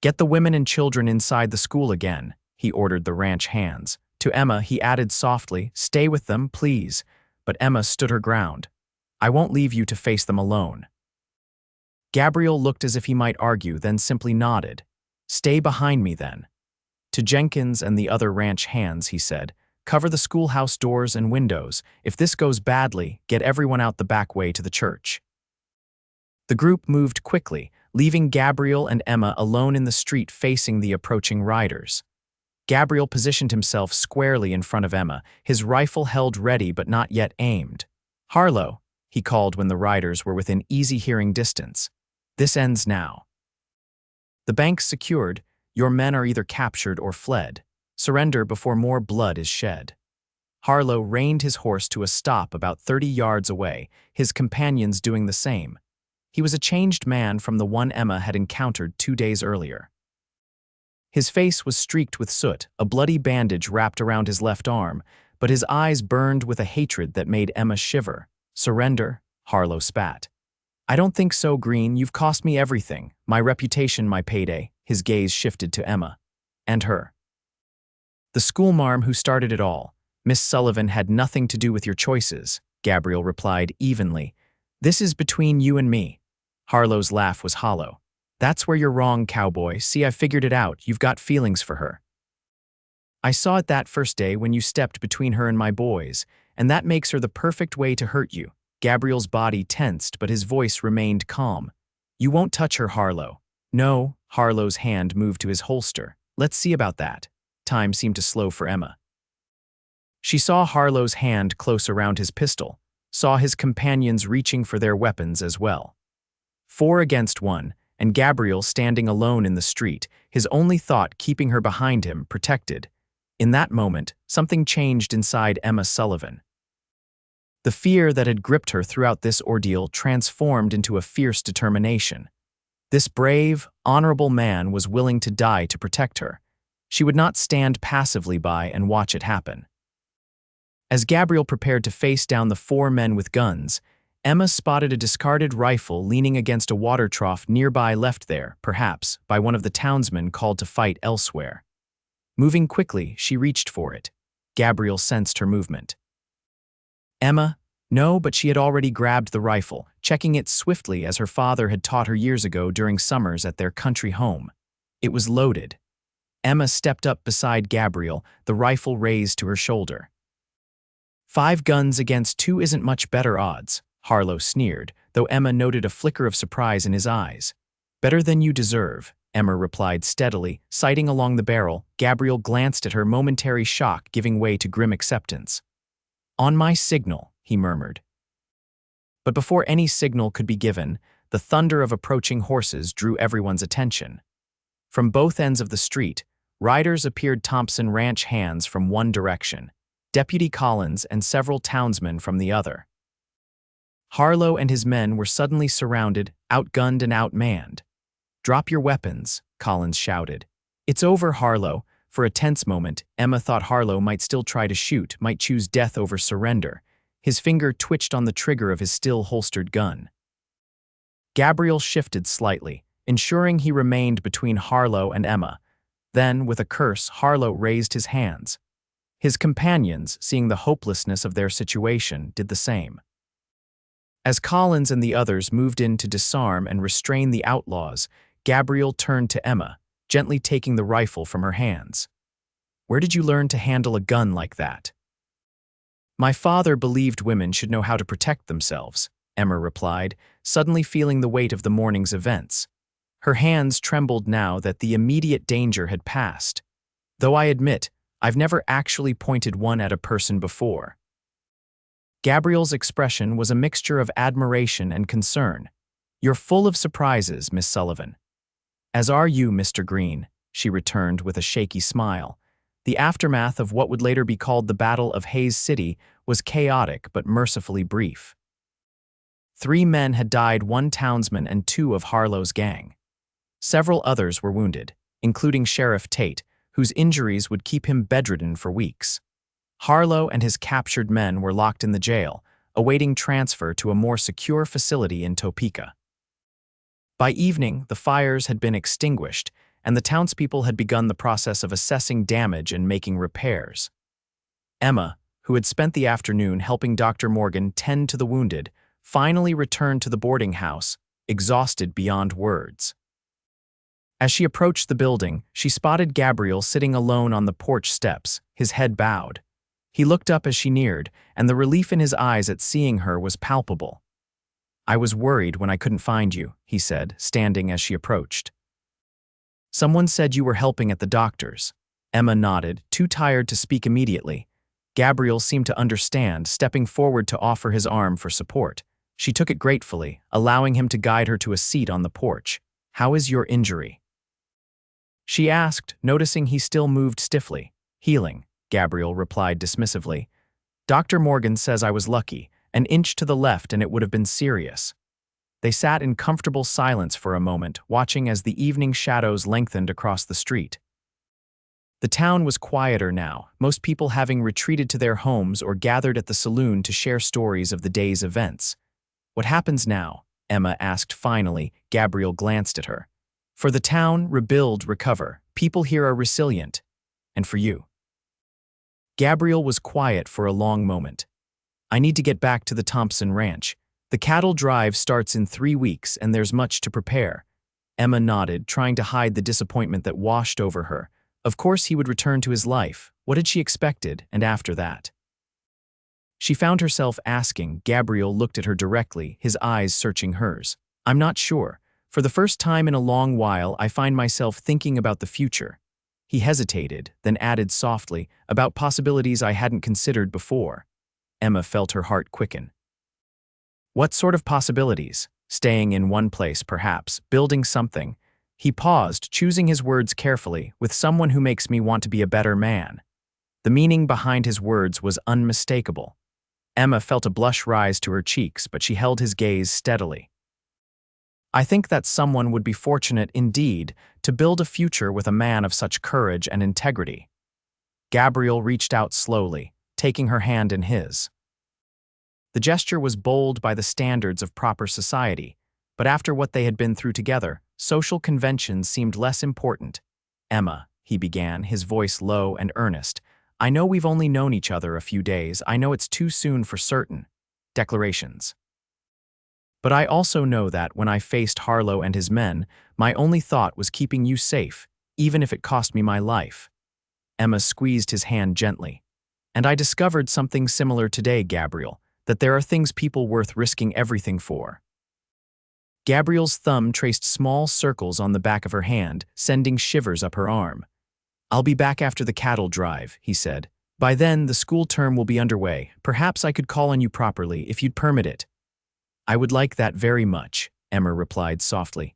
"Get the women and children inside the school again," he ordered the ranch hands. To Emma, he added softly, "Stay with them, please." But Emma stood her ground. "I won't leave you to face them alone." Gabriel looked as if he might argue, then simply nodded. "Stay behind me, then." To Jenkins and the other ranch hands, he said, "Cover the schoolhouse doors and windows. If this goes badly, get everyone out the back way to the church." The group moved quickly, leaving Gabriel and Emma alone in the street facing the approaching riders. Gabriel positioned himself squarely in front of Emma, his rifle held ready but not yet aimed. "Harlow," he called when the riders were within easy hearing distance. "This ends now. The bank's secured. Your men are either captured or fled. Surrender before more blood is shed." Harlow reined his horse to a stop about 30 yards away, his companions doing the same. He was a changed man from the one Emma had encountered 2 days earlier. His face was streaked with soot, a bloody bandage wrapped around his left arm, but his eyes burned with a hatred that made Emma shiver. "Surrender?" Harlow spat. "I don't think so, Greene. You've cost me everything. My reputation, my payday." His gaze shifted to Emma. "And her." "The schoolmarm who started it all. Miss Sullivan had nothing to do with your choices," Gabriel replied evenly. "This is between you and me." Harlow's laugh was hollow. "That's where you're wrong, Cowboy. See, I figured it out. You've got feelings for her. I saw it that first day when you stepped between her and my boys, and that makes her the perfect way to hurt you." Gabriel's body tensed, but his voice remained calm. "You won't touch her, Harlow." "No." Harlow's hand moved to his holster. "Let's see about that." Time seemed to slow for Emma. She saw Harlow's hand close around his pistol, saw his companions reaching for their weapons as well. 4 against 1, and Gabriel standing alone in the street, his only thought keeping her behind him, protected. In that moment, something changed inside Emma Sullivan. The fear that had gripped her throughout this ordeal transformed into a fierce determination. This brave, honorable man was willing to die to protect her. She would not stand passively by and watch it happen. As Gabriel prepared to face down the 4 men with guns, Emma spotted a discarded rifle leaning against a water trough nearby, left there, perhaps, by one of the townsmen called to fight elsewhere. Moving quickly, she reached for it. Gabriel sensed her movement. Emma? No, but she had already grabbed the rifle, checking it swiftly as her father had taught her years ago during summers at their country home. It was loaded. Emma stepped up beside Gabriel, the rifle raised to her shoulder. 5 guns against 2 isn't much better odds, Harlow sneered, though Emma noted a flicker of surprise in his eyes. "Better than you deserve," Emma replied steadily, sighting along the barrel. Gabriel glanced at her, momentary shock giving way to grim acceptance. "On my signal," he murmured. But before any signal could be given, the thunder of approaching horses drew everyone's attention. From both ends of the street, riders appeared, Thompson Ranch hands from one direction, Deputy Collins and several townsmen from the other. Harlow and his men were suddenly surrounded, outgunned and outmanned. "Drop your weapons," Collins shouted. "It's over, Harlow." For a tense moment, Emma thought Harlow might still try to shoot, might choose death over surrender. His finger twitched on the trigger of his still holstered gun. Gabriel shifted slightly, ensuring he remained between Harlow and Emma. Then, with a curse, Harlow raised his hands. His companions, seeing the hopelessness of their situation, did the same. As Collins and the others moved in to disarm and restrain the outlaws, Gabriel turned to Emma, gently taking the rifle from her hands. "Where did you learn to handle a gun like that?" "My father believed women should know how to protect themselves," Emma replied, suddenly feeling the weight of the morning's events. Her hands trembled now that the immediate danger had passed. "Though I admit, I've never actually pointed one at a person before." Gabriel's expression was a mixture of admiration and concern. "You're full of surprises, Miss Sullivan." "As are you, Mr. Greene," she returned with a shaky smile. The aftermath of what would later be called the Battle of Hayes City was chaotic but mercifully brief. 3 men had died, 1 townsman and 2 of Harlow's gang. Several others were wounded, including Sheriff Tate, whose injuries would keep him bedridden for weeks. Harlow and his captured men were locked in the jail, awaiting transfer to a more secure facility in Topeka. By evening, the fires had been extinguished, and the townspeople had begun the process of assessing damage and making repairs. Emma, who had spent the afternoon helping Dr. Morgan tend to the wounded, finally returned to the boarding house, exhausted beyond words. As she approached the building, she spotted Gabriel sitting alone on the porch steps, his head bowed. He looked up as she neared, and the relief in his eyes at seeing her was palpable. "I was worried when I couldn't find you," he said, standing as she approached. "Someone said you were helping at the doctor's." Emma nodded, too tired to speak immediately. Gabriel seemed to understand, stepping forward to offer his arm for support. She took it gratefully, allowing him to guide her to a seat on the porch. "How is your injury?" she asked, noticing he still moved stiffly. "Healing," Gabriel replied dismissively. "Dr. Morgan says I was lucky. An inch to the left and it would have been serious." They sat in comfortable silence for a moment, watching as the evening shadows lengthened across the street. The town was quieter now, most people having retreated to their homes or gathered at the saloon to share stories of the day's events. "What happens now?" Emma asked finally. Gabriel glanced at her. "For the town, rebuild, recover. People here are resilient. And for you?" Gabriel was quiet for a long moment. "I need to get back to the Thompson Ranch. The cattle drive starts in 3 weeks and there's much to prepare." Emma nodded, trying to hide the disappointment that washed over her. Of course he would return to his life. What had she expected, and after that? She found herself asking. Gabriel looked at her directly, his eyes searching hers. "I'm not sure. For the first time in a long while, I find myself thinking about the future." He hesitated, then added softly, "About possibilities I hadn't considered before." Emma felt her heart quicken. "What sort of possibilities? Staying in one place, perhaps, building something." He paused, choosing his words carefully. "With someone who makes me want to be a better man." The meaning behind his words was unmistakable. Emma felt a blush rise to her cheeks, but she held his gaze steadily. "I think that someone would be fortunate indeed to build a future with a man of such courage and integrity." Gabriel reached out slowly, taking her hand in his. The gesture was bold by the standards of proper society, but after what they had been through together, social conventions seemed less important. "Emma," he began, his voice low and earnest, "I know we've only known each other a few days. I know it's too soon for certain declarations. But I also know that when I faced Harlow and his men, my only thought was keeping you safe, even if it cost me my life." Emma squeezed his hand gently. "And I discovered something similar today, Gabriel, that there are things people worth risking everything for." Gabriel's thumb traced small circles on the back of her hand, sending shivers up her arm. "I'll be back after the cattle drive," he said. "By then, the school term will be underway. Perhaps I could call on you properly, if you'd permit it." "I would like that very much," Emma replied softly.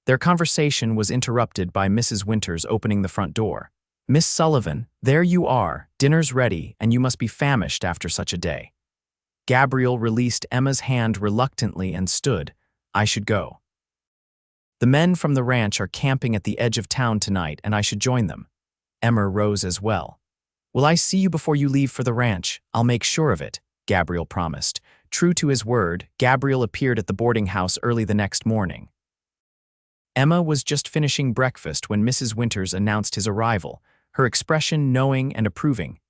Their conversation was interrupted by Mrs. Winters opening the front door. "Miss Sullivan, there you are. Dinner's ready, and you must be famished after such a day." Gabriel released Emma's hand reluctantly and stood. "I should go. The men from the ranch are camping at the edge of town tonight, and I should join them." Emma rose as well. "Will I see you before you leave for the ranch? I'll make sure of it," Gabriel promised. True to his word, Gabriel appeared at the boarding house early the next morning. Emma was just finishing breakfast when Mrs. Winters announced his arrival, her expression knowing and approving.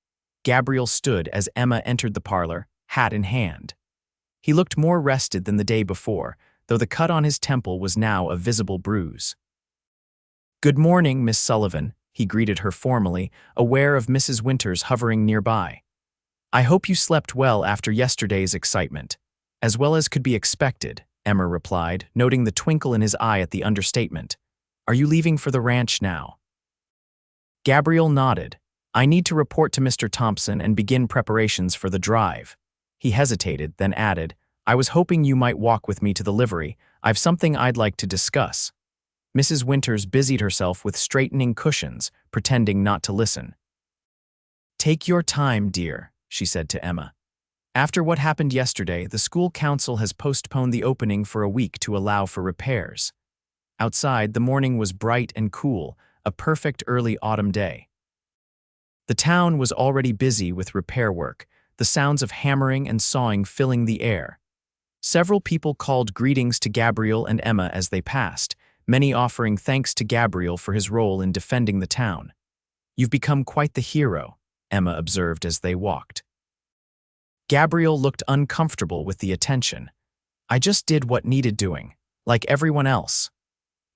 Gabriel stood as Emma entered the parlor, hat in hand. He looked more rested than the day before, though the cut on his temple was now a visible bruise. "Good morning, Miss Sullivan," he greeted her formally, aware of Mrs. Winters hovering nearby. "I hope you slept well after yesterday's excitement." "As well as could be expected," Emma replied, noting the twinkle in his eye at the understatement. "Are you leaving for the ranch now?" Gabriel nodded. "I need to report to Mr. Thompson and begin preparations for the drive." He hesitated, then added, "I was hoping you might walk with me to the livery. I've something I'd like to discuss." Mrs. Winters busied herself with straightening cushions, pretending not to listen. "Take your time, dear," she said to Emma. "After what happened yesterday, the school council has postponed the opening for a week to allow for repairs." Outside, the morning was bright and cool, a perfect early autumn day. The town was already busy with repair work, the sounds of hammering and sawing filling the air. Several people called greetings to Gabriel and Emma as they passed, many offering thanks to Gabriel for his role in defending the town. "You've become quite the hero," Emma observed as they walked. Gabriel looked uncomfortable with the attention. "I just did what needed doing, like everyone else."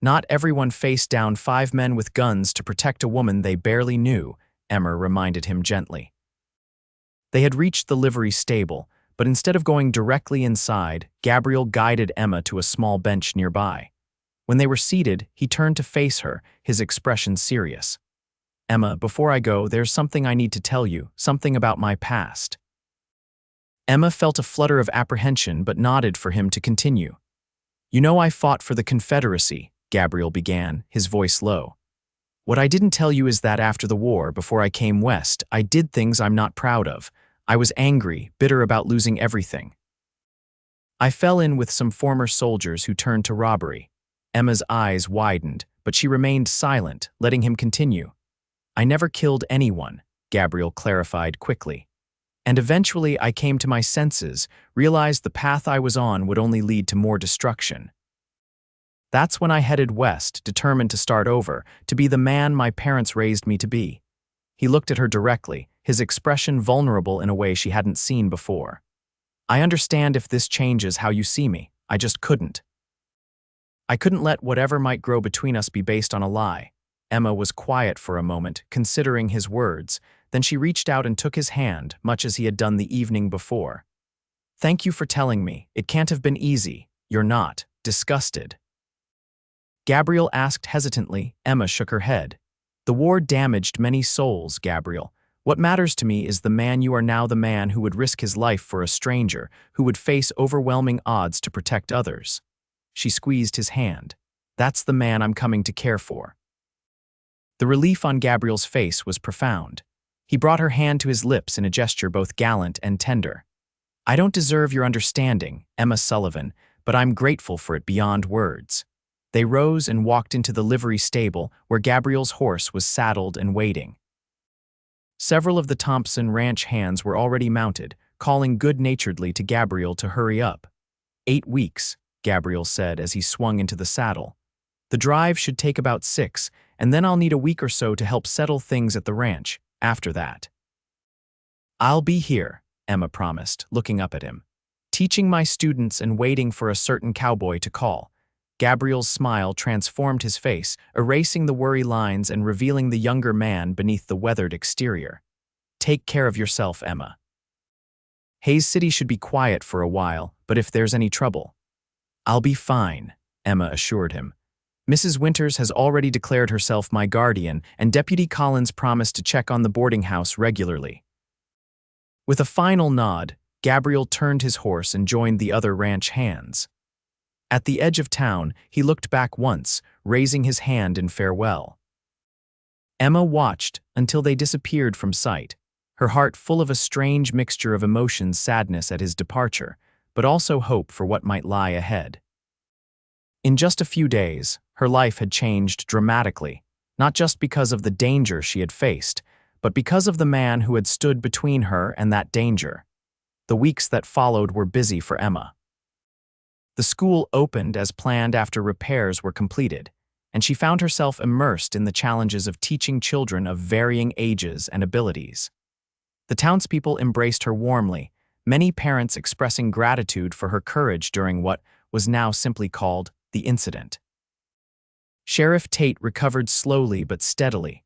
"Not everyone faced down 5 men with guns to protect a woman they barely knew," Emma reminded him gently. They had reached the livery stable, but instead of going directly inside, Gabriel guided Emma to a small bench nearby. When they were seated, he turned to face her, his expression serious. "Emma, before I go, there's something I need to tell you, something about my past." Emma felt a flutter of apprehension but nodded for him to continue. "You know I fought for the Confederacy," Gabriel began, his voice low. "What I didn't tell you is that after the war, before I came west, I did things I'm not proud of. I was angry, bitter about losing everything. I fell in with some former soldiers who turned to robbery." Emma's eyes widened, but she remained silent, letting him continue. "I never killed anyone," Gabriel clarified quickly. "And eventually I came to my senses, realized the path I was on would only lead to more destruction. That's when I headed west, determined to start over, to be the man my parents raised me to be." He looked at her directly, his expression vulnerable in a way she hadn't seen before. "I understand if this changes how you see me. I just couldn't. I couldn't let whatever might grow between us be based on a lie." Emma was quiet for a moment, considering his words. Then she reached out and took his hand, much as he had done the evening before. "Thank you for telling me. It can't have been easy. You're not disgusted?" Gabriel asked hesitantly. Emma shook her head. "The war damaged many souls, Gabriel. What matters to me is the man you are now, the man who would risk his life for a stranger, who would face overwhelming odds to protect others." She squeezed his hand. "That's the man I'm coming to care for." The relief on Gabriel's face was profound. He brought her hand to his lips in a gesture both gallant and tender. "I don't deserve your understanding, Emma Sullivan, but I'm grateful for it beyond words." They rose and walked into the livery stable where Gabriel's horse was saddled and waiting. Several of the Thompson ranch hands were already mounted, calling good-naturedly to Gabriel to hurry up. 8 weeks, Gabriel said as he swung into the saddle. "The drive should take about 6, and then I'll need a week or so to help settle things at the ranch. After that." "I'll be here," Emma promised, looking up at him. "Teaching my students and waiting for a certain cowboy to call." Gabriel's smile transformed his face, erasing the worry lines and revealing the younger man beneath the weathered exterior. "Take care of yourself, Emma. Hayes City should be quiet for a while, but if there's any trouble—" "I'll be fine," Emma assured him. "Mrs. Winters has already declared herself my guardian, and Deputy Collins promised to check on the boarding house regularly." With a final nod, Gabriel turned his horse and joined the other ranch hands. At the edge of town, he looked back once, raising his hand in farewell. Emma watched until they disappeared from sight, her heart full of a strange mixture of emotions, sadness at his departure, but also hope for what might lie ahead. In just a few days, her life had changed dramatically, not just because of the danger she had faced, but because of the man who had stood between her and that danger. The weeks that followed were busy for Emma. The school opened as planned after repairs were completed, and she found herself immersed in the challenges of teaching children of varying ages and abilities. The townspeople embraced her warmly, many parents expressing gratitude for her courage during what was now simply called the incident. Sheriff Tate recovered slowly but steadily.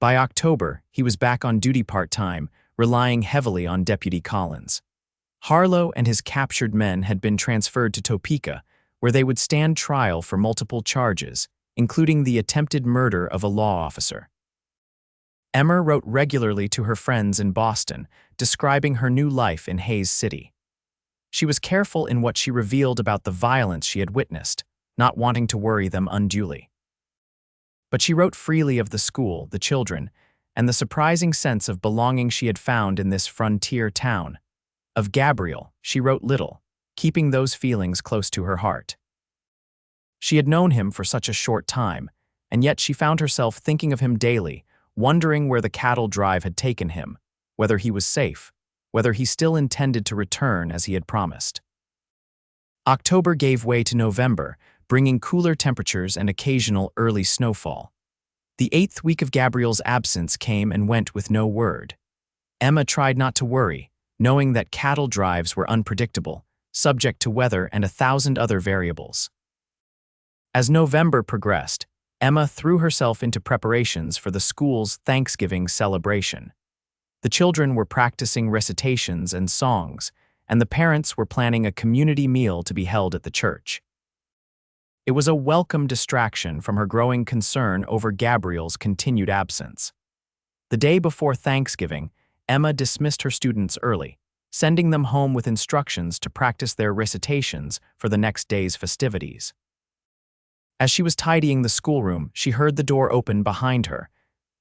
By October, he was back on duty part-time, relying heavily on Deputy Collins. Harlow and his captured men had been transferred to Topeka, where they would stand trial for multiple charges, including the attempted murder of a law officer. Emma wrote regularly to her friends in Boston, describing her new life in Hayes City. She was careful in what she revealed about the violence she had witnessed, not wanting to worry them unduly. But she wrote freely of the school, the children, and the surprising sense of belonging she had found in this frontier town. Of Gabriel, she wrote little, keeping those feelings close to her heart. She had known him for such a short time, and yet she found herself thinking of him daily, wondering where the cattle drive had taken him, whether he was safe, whether he still intended to return as he had promised. October gave way to November, bringing cooler temperatures and occasional early snowfall. The 8th week of Gabriel's absence came and went with no word. Emma tried not to worry, knowing that cattle drives were unpredictable, subject to weather and 1,000 other variables. As November progressed, Emma threw herself into preparations for the school's Thanksgiving celebration. The children were practicing recitations and songs, and the parents were planning a community meal to be held at the church. It was a welcome distraction from her growing concern over Gabriel's continued absence. The day before Thanksgiving, Emma dismissed her students early, sending them home with instructions to practice their recitations for the next day's festivities. As she was tidying the schoolroom, she heard the door open behind her.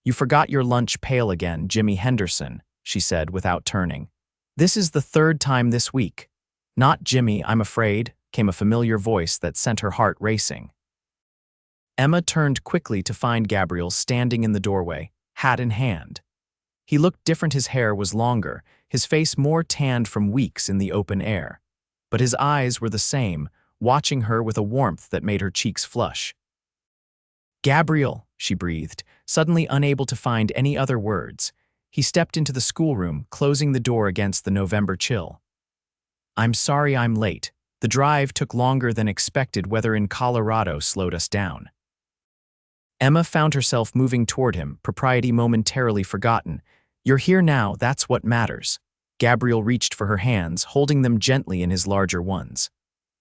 "You forgot your lunch pail again, Jimmy Henderson," she said without turning. "This is the 3rd time this week." "Not Jimmy, I'm afraid," came a familiar voice that sent her heart racing. Emma turned quickly to find Gabriel standing in the doorway, hat in hand. He looked different. His hair was longer, his face more tanned from weeks in the open air. But his eyes were the same, watching her with a warmth that made her cheeks flush. "Gabriel," she breathed, suddenly unable to find any other words. He stepped into the schoolroom, closing the door against the November chill. "I'm sorry I'm late. The drive took longer than expected. Weather in Colorado slowed us down." Emma found herself moving toward him, propriety momentarily forgotten. "You're here now, that's what matters." Gabriel reached for her hands, holding them gently in his larger ones.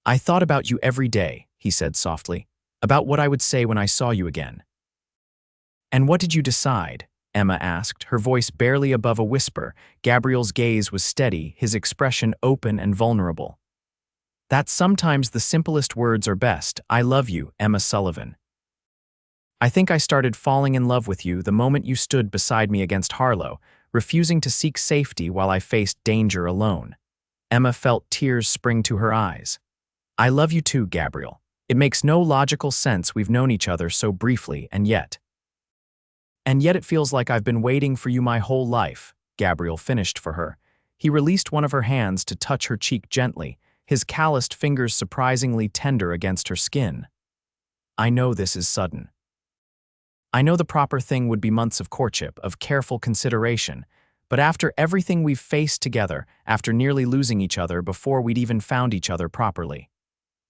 "I thought about you every day," he said softly, "about what I would say when I saw you again." "And what did you decide?" Emma asked, her voice barely above a whisper. Gabriel's gaze was steady, his expression open and vulnerable. "That sometimes the simplest words are best. I love you, Emma Sullivan. I think I started falling in love with you the moment you stood beside me against Harlow, refusing to seek safety while I faced danger alone." Emma felt tears spring to her eyes. "I love you too, Gabriel. It makes no logical sense we've known each other so briefly, and yet it feels like I've been waiting for you my whole life," Gabriel finished for her. He released one of her hands to touch her cheek gently, his calloused fingers surprisingly tender against her skin. "I know this is sudden. I know the proper thing would be months of courtship, of careful consideration, but after everything we've faced together, after nearly losing each other before we'd even found each other properly."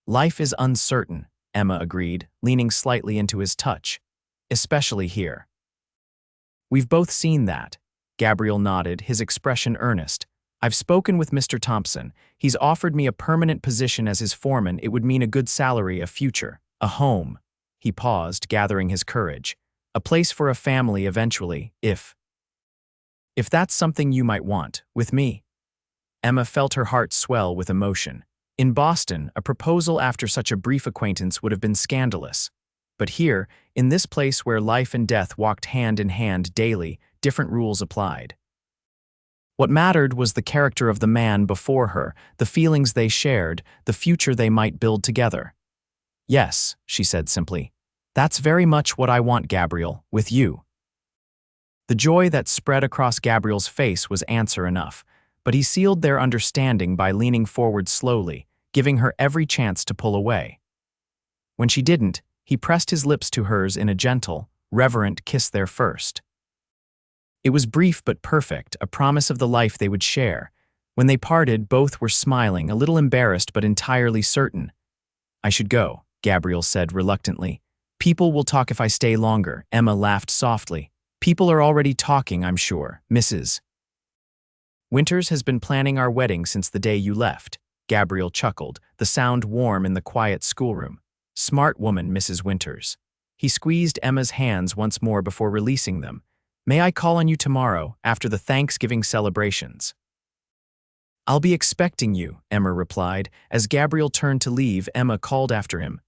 "Life is uncertain," Emma agreed, leaning slightly into his touch. "Especially here." "We've both seen that." Gabriel nodded, his expression earnest. "I've spoken with Mr. Thompson. He's offered me a permanent position as his foreman. It would mean a good salary, a future, a home." He paused, gathering his courage. "A place for a family eventually, if that's something you might want, with me." Emma felt her heart swell with emotion. In Boston, a proposal after such a brief acquaintance would have been scandalous. But here, in this place where life and death walked hand in hand daily, different rules applied. What mattered was the character of the man before her, the feelings they shared, the future they might build together. "Yes," she said simply. "That's very much what I want, Gabriel, with you." The joy that spread across Gabriel's face was answer enough, but he sealed their understanding by leaning forward slowly, giving her every chance to pull away. When she didn't, he pressed his lips to hers in a gentle, reverent kiss there first. It was brief but perfect, a promise of the life they would share. When they parted, both were smiling, a little embarrassed but entirely certain. "I should go," Gabriel said reluctantly. "People will talk if I stay longer." Emma laughed softly. "People are already talking, I'm sure, Mrs. Winters has been planning our wedding since the day you left." Gabriel chuckled, the sound warm in the quiet schoolroom. "Smart woman, Mrs. Winters." He squeezed Emma's hands once more before releasing them. May I call on you tomorrow after the Thanksgiving celebrations? I'll be expecting you, Emma replied. As Gabriel turned to leave, Emma called after him.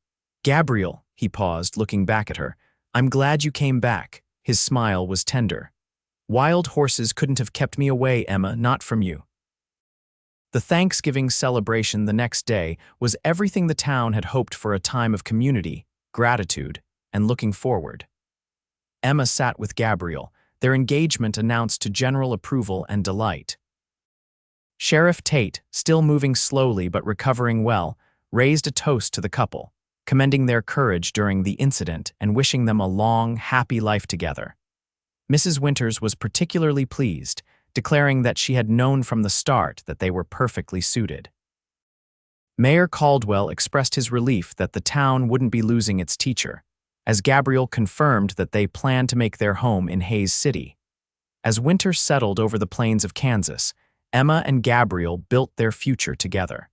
Gabriel, he paused, looking back at her. I'm glad you came back. His smile was tender. Wild horses couldn't have kept me away, Emma, not from you. The Thanksgiving celebration the next day was everything the town had hoped for, a time of community, gratitude, and looking forward. Emma sat with Gabriel, their engagement announced to general approval and delight. Sheriff Tate, still moving slowly but recovering well, raised a toast to the couple, commending their courage during the incident and wishing them a long, happy life together. Mrs. Winters was particularly pleased, declaring that she had known from the start that they were perfectly suited. Mayor Caldwell expressed his relief that the town wouldn't be losing its teacher, as Gabriel confirmed that they planned to make their home in Hays City. As winter settled over the plains of Kansas, Emma and Gabriel built their future together.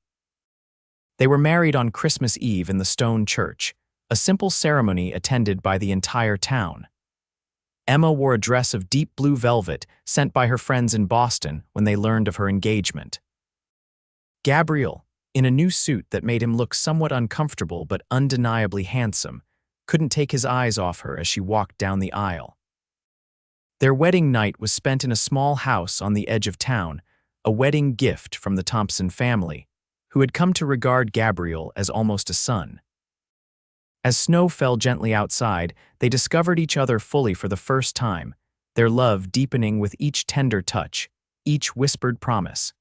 They were married on Christmas Eve in the stone church, a simple ceremony attended by the entire town. Emma wore a dress of deep blue velvet sent by her friends in Boston when they learned of her engagement. Gabriel, in a new suit that made him look somewhat uncomfortable but undeniably handsome, couldn't take his eyes off her as she walked down the aisle. Their wedding night was spent in a small house on the edge of town, a wedding gift from the Thompson family, who had come to regard Gabriel as almost a son. As snow fell gently outside, they discovered each other fully for the first time, their love deepening with each tender touch, each whispered promise.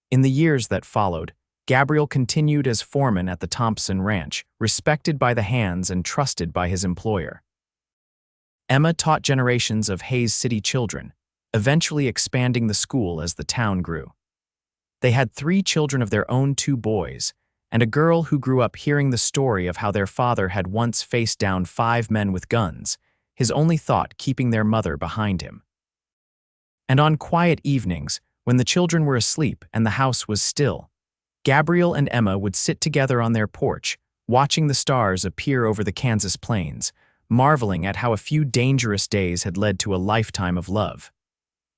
In the years that followed, Gabriel continued as foreman at the Thompson Ranch, respected by the hands and trusted by his employer. Emma taught generations of Hays City children, eventually expanding the school as the town grew. They had 3 children of their own, 2 boys, and a girl who grew up hearing the story of how their father had once faced down 5 men with guns, his only thought keeping their mother behind him. And on quiet evenings, when the children were asleep and the house was still, Gabriel and Emma would sit together on their porch, watching the stars appear over the Kansas plains, marveling at how a few dangerous days had led to a lifetime of love.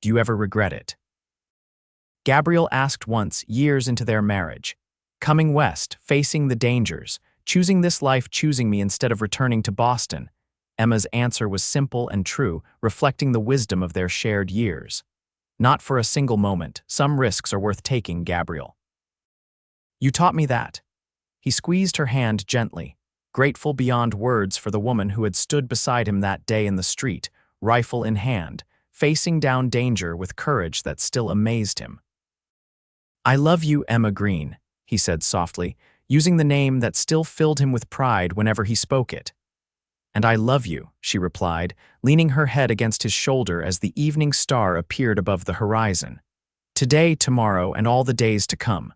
Do you ever regret it? Gabriel asked once, years into their marriage. Coming west, facing the dangers, choosing this life, choosing me instead of returning to Boston. Emma's answer was simple and true, reflecting the wisdom of their shared years. Not for a single moment. Some risks are worth taking, Gabriel. You taught me that. He squeezed her hand gently, grateful beyond words for the woman who had stood beside him that day in the street, rifle in hand, facing down danger with courage that still amazed him. I love you, Emma Greene, he said softly, using the name that still filled him with pride whenever he spoke it. And I love you, she replied, leaning her head against his shoulder as the evening star appeared above the horizon. Today, tomorrow, and all the days to come.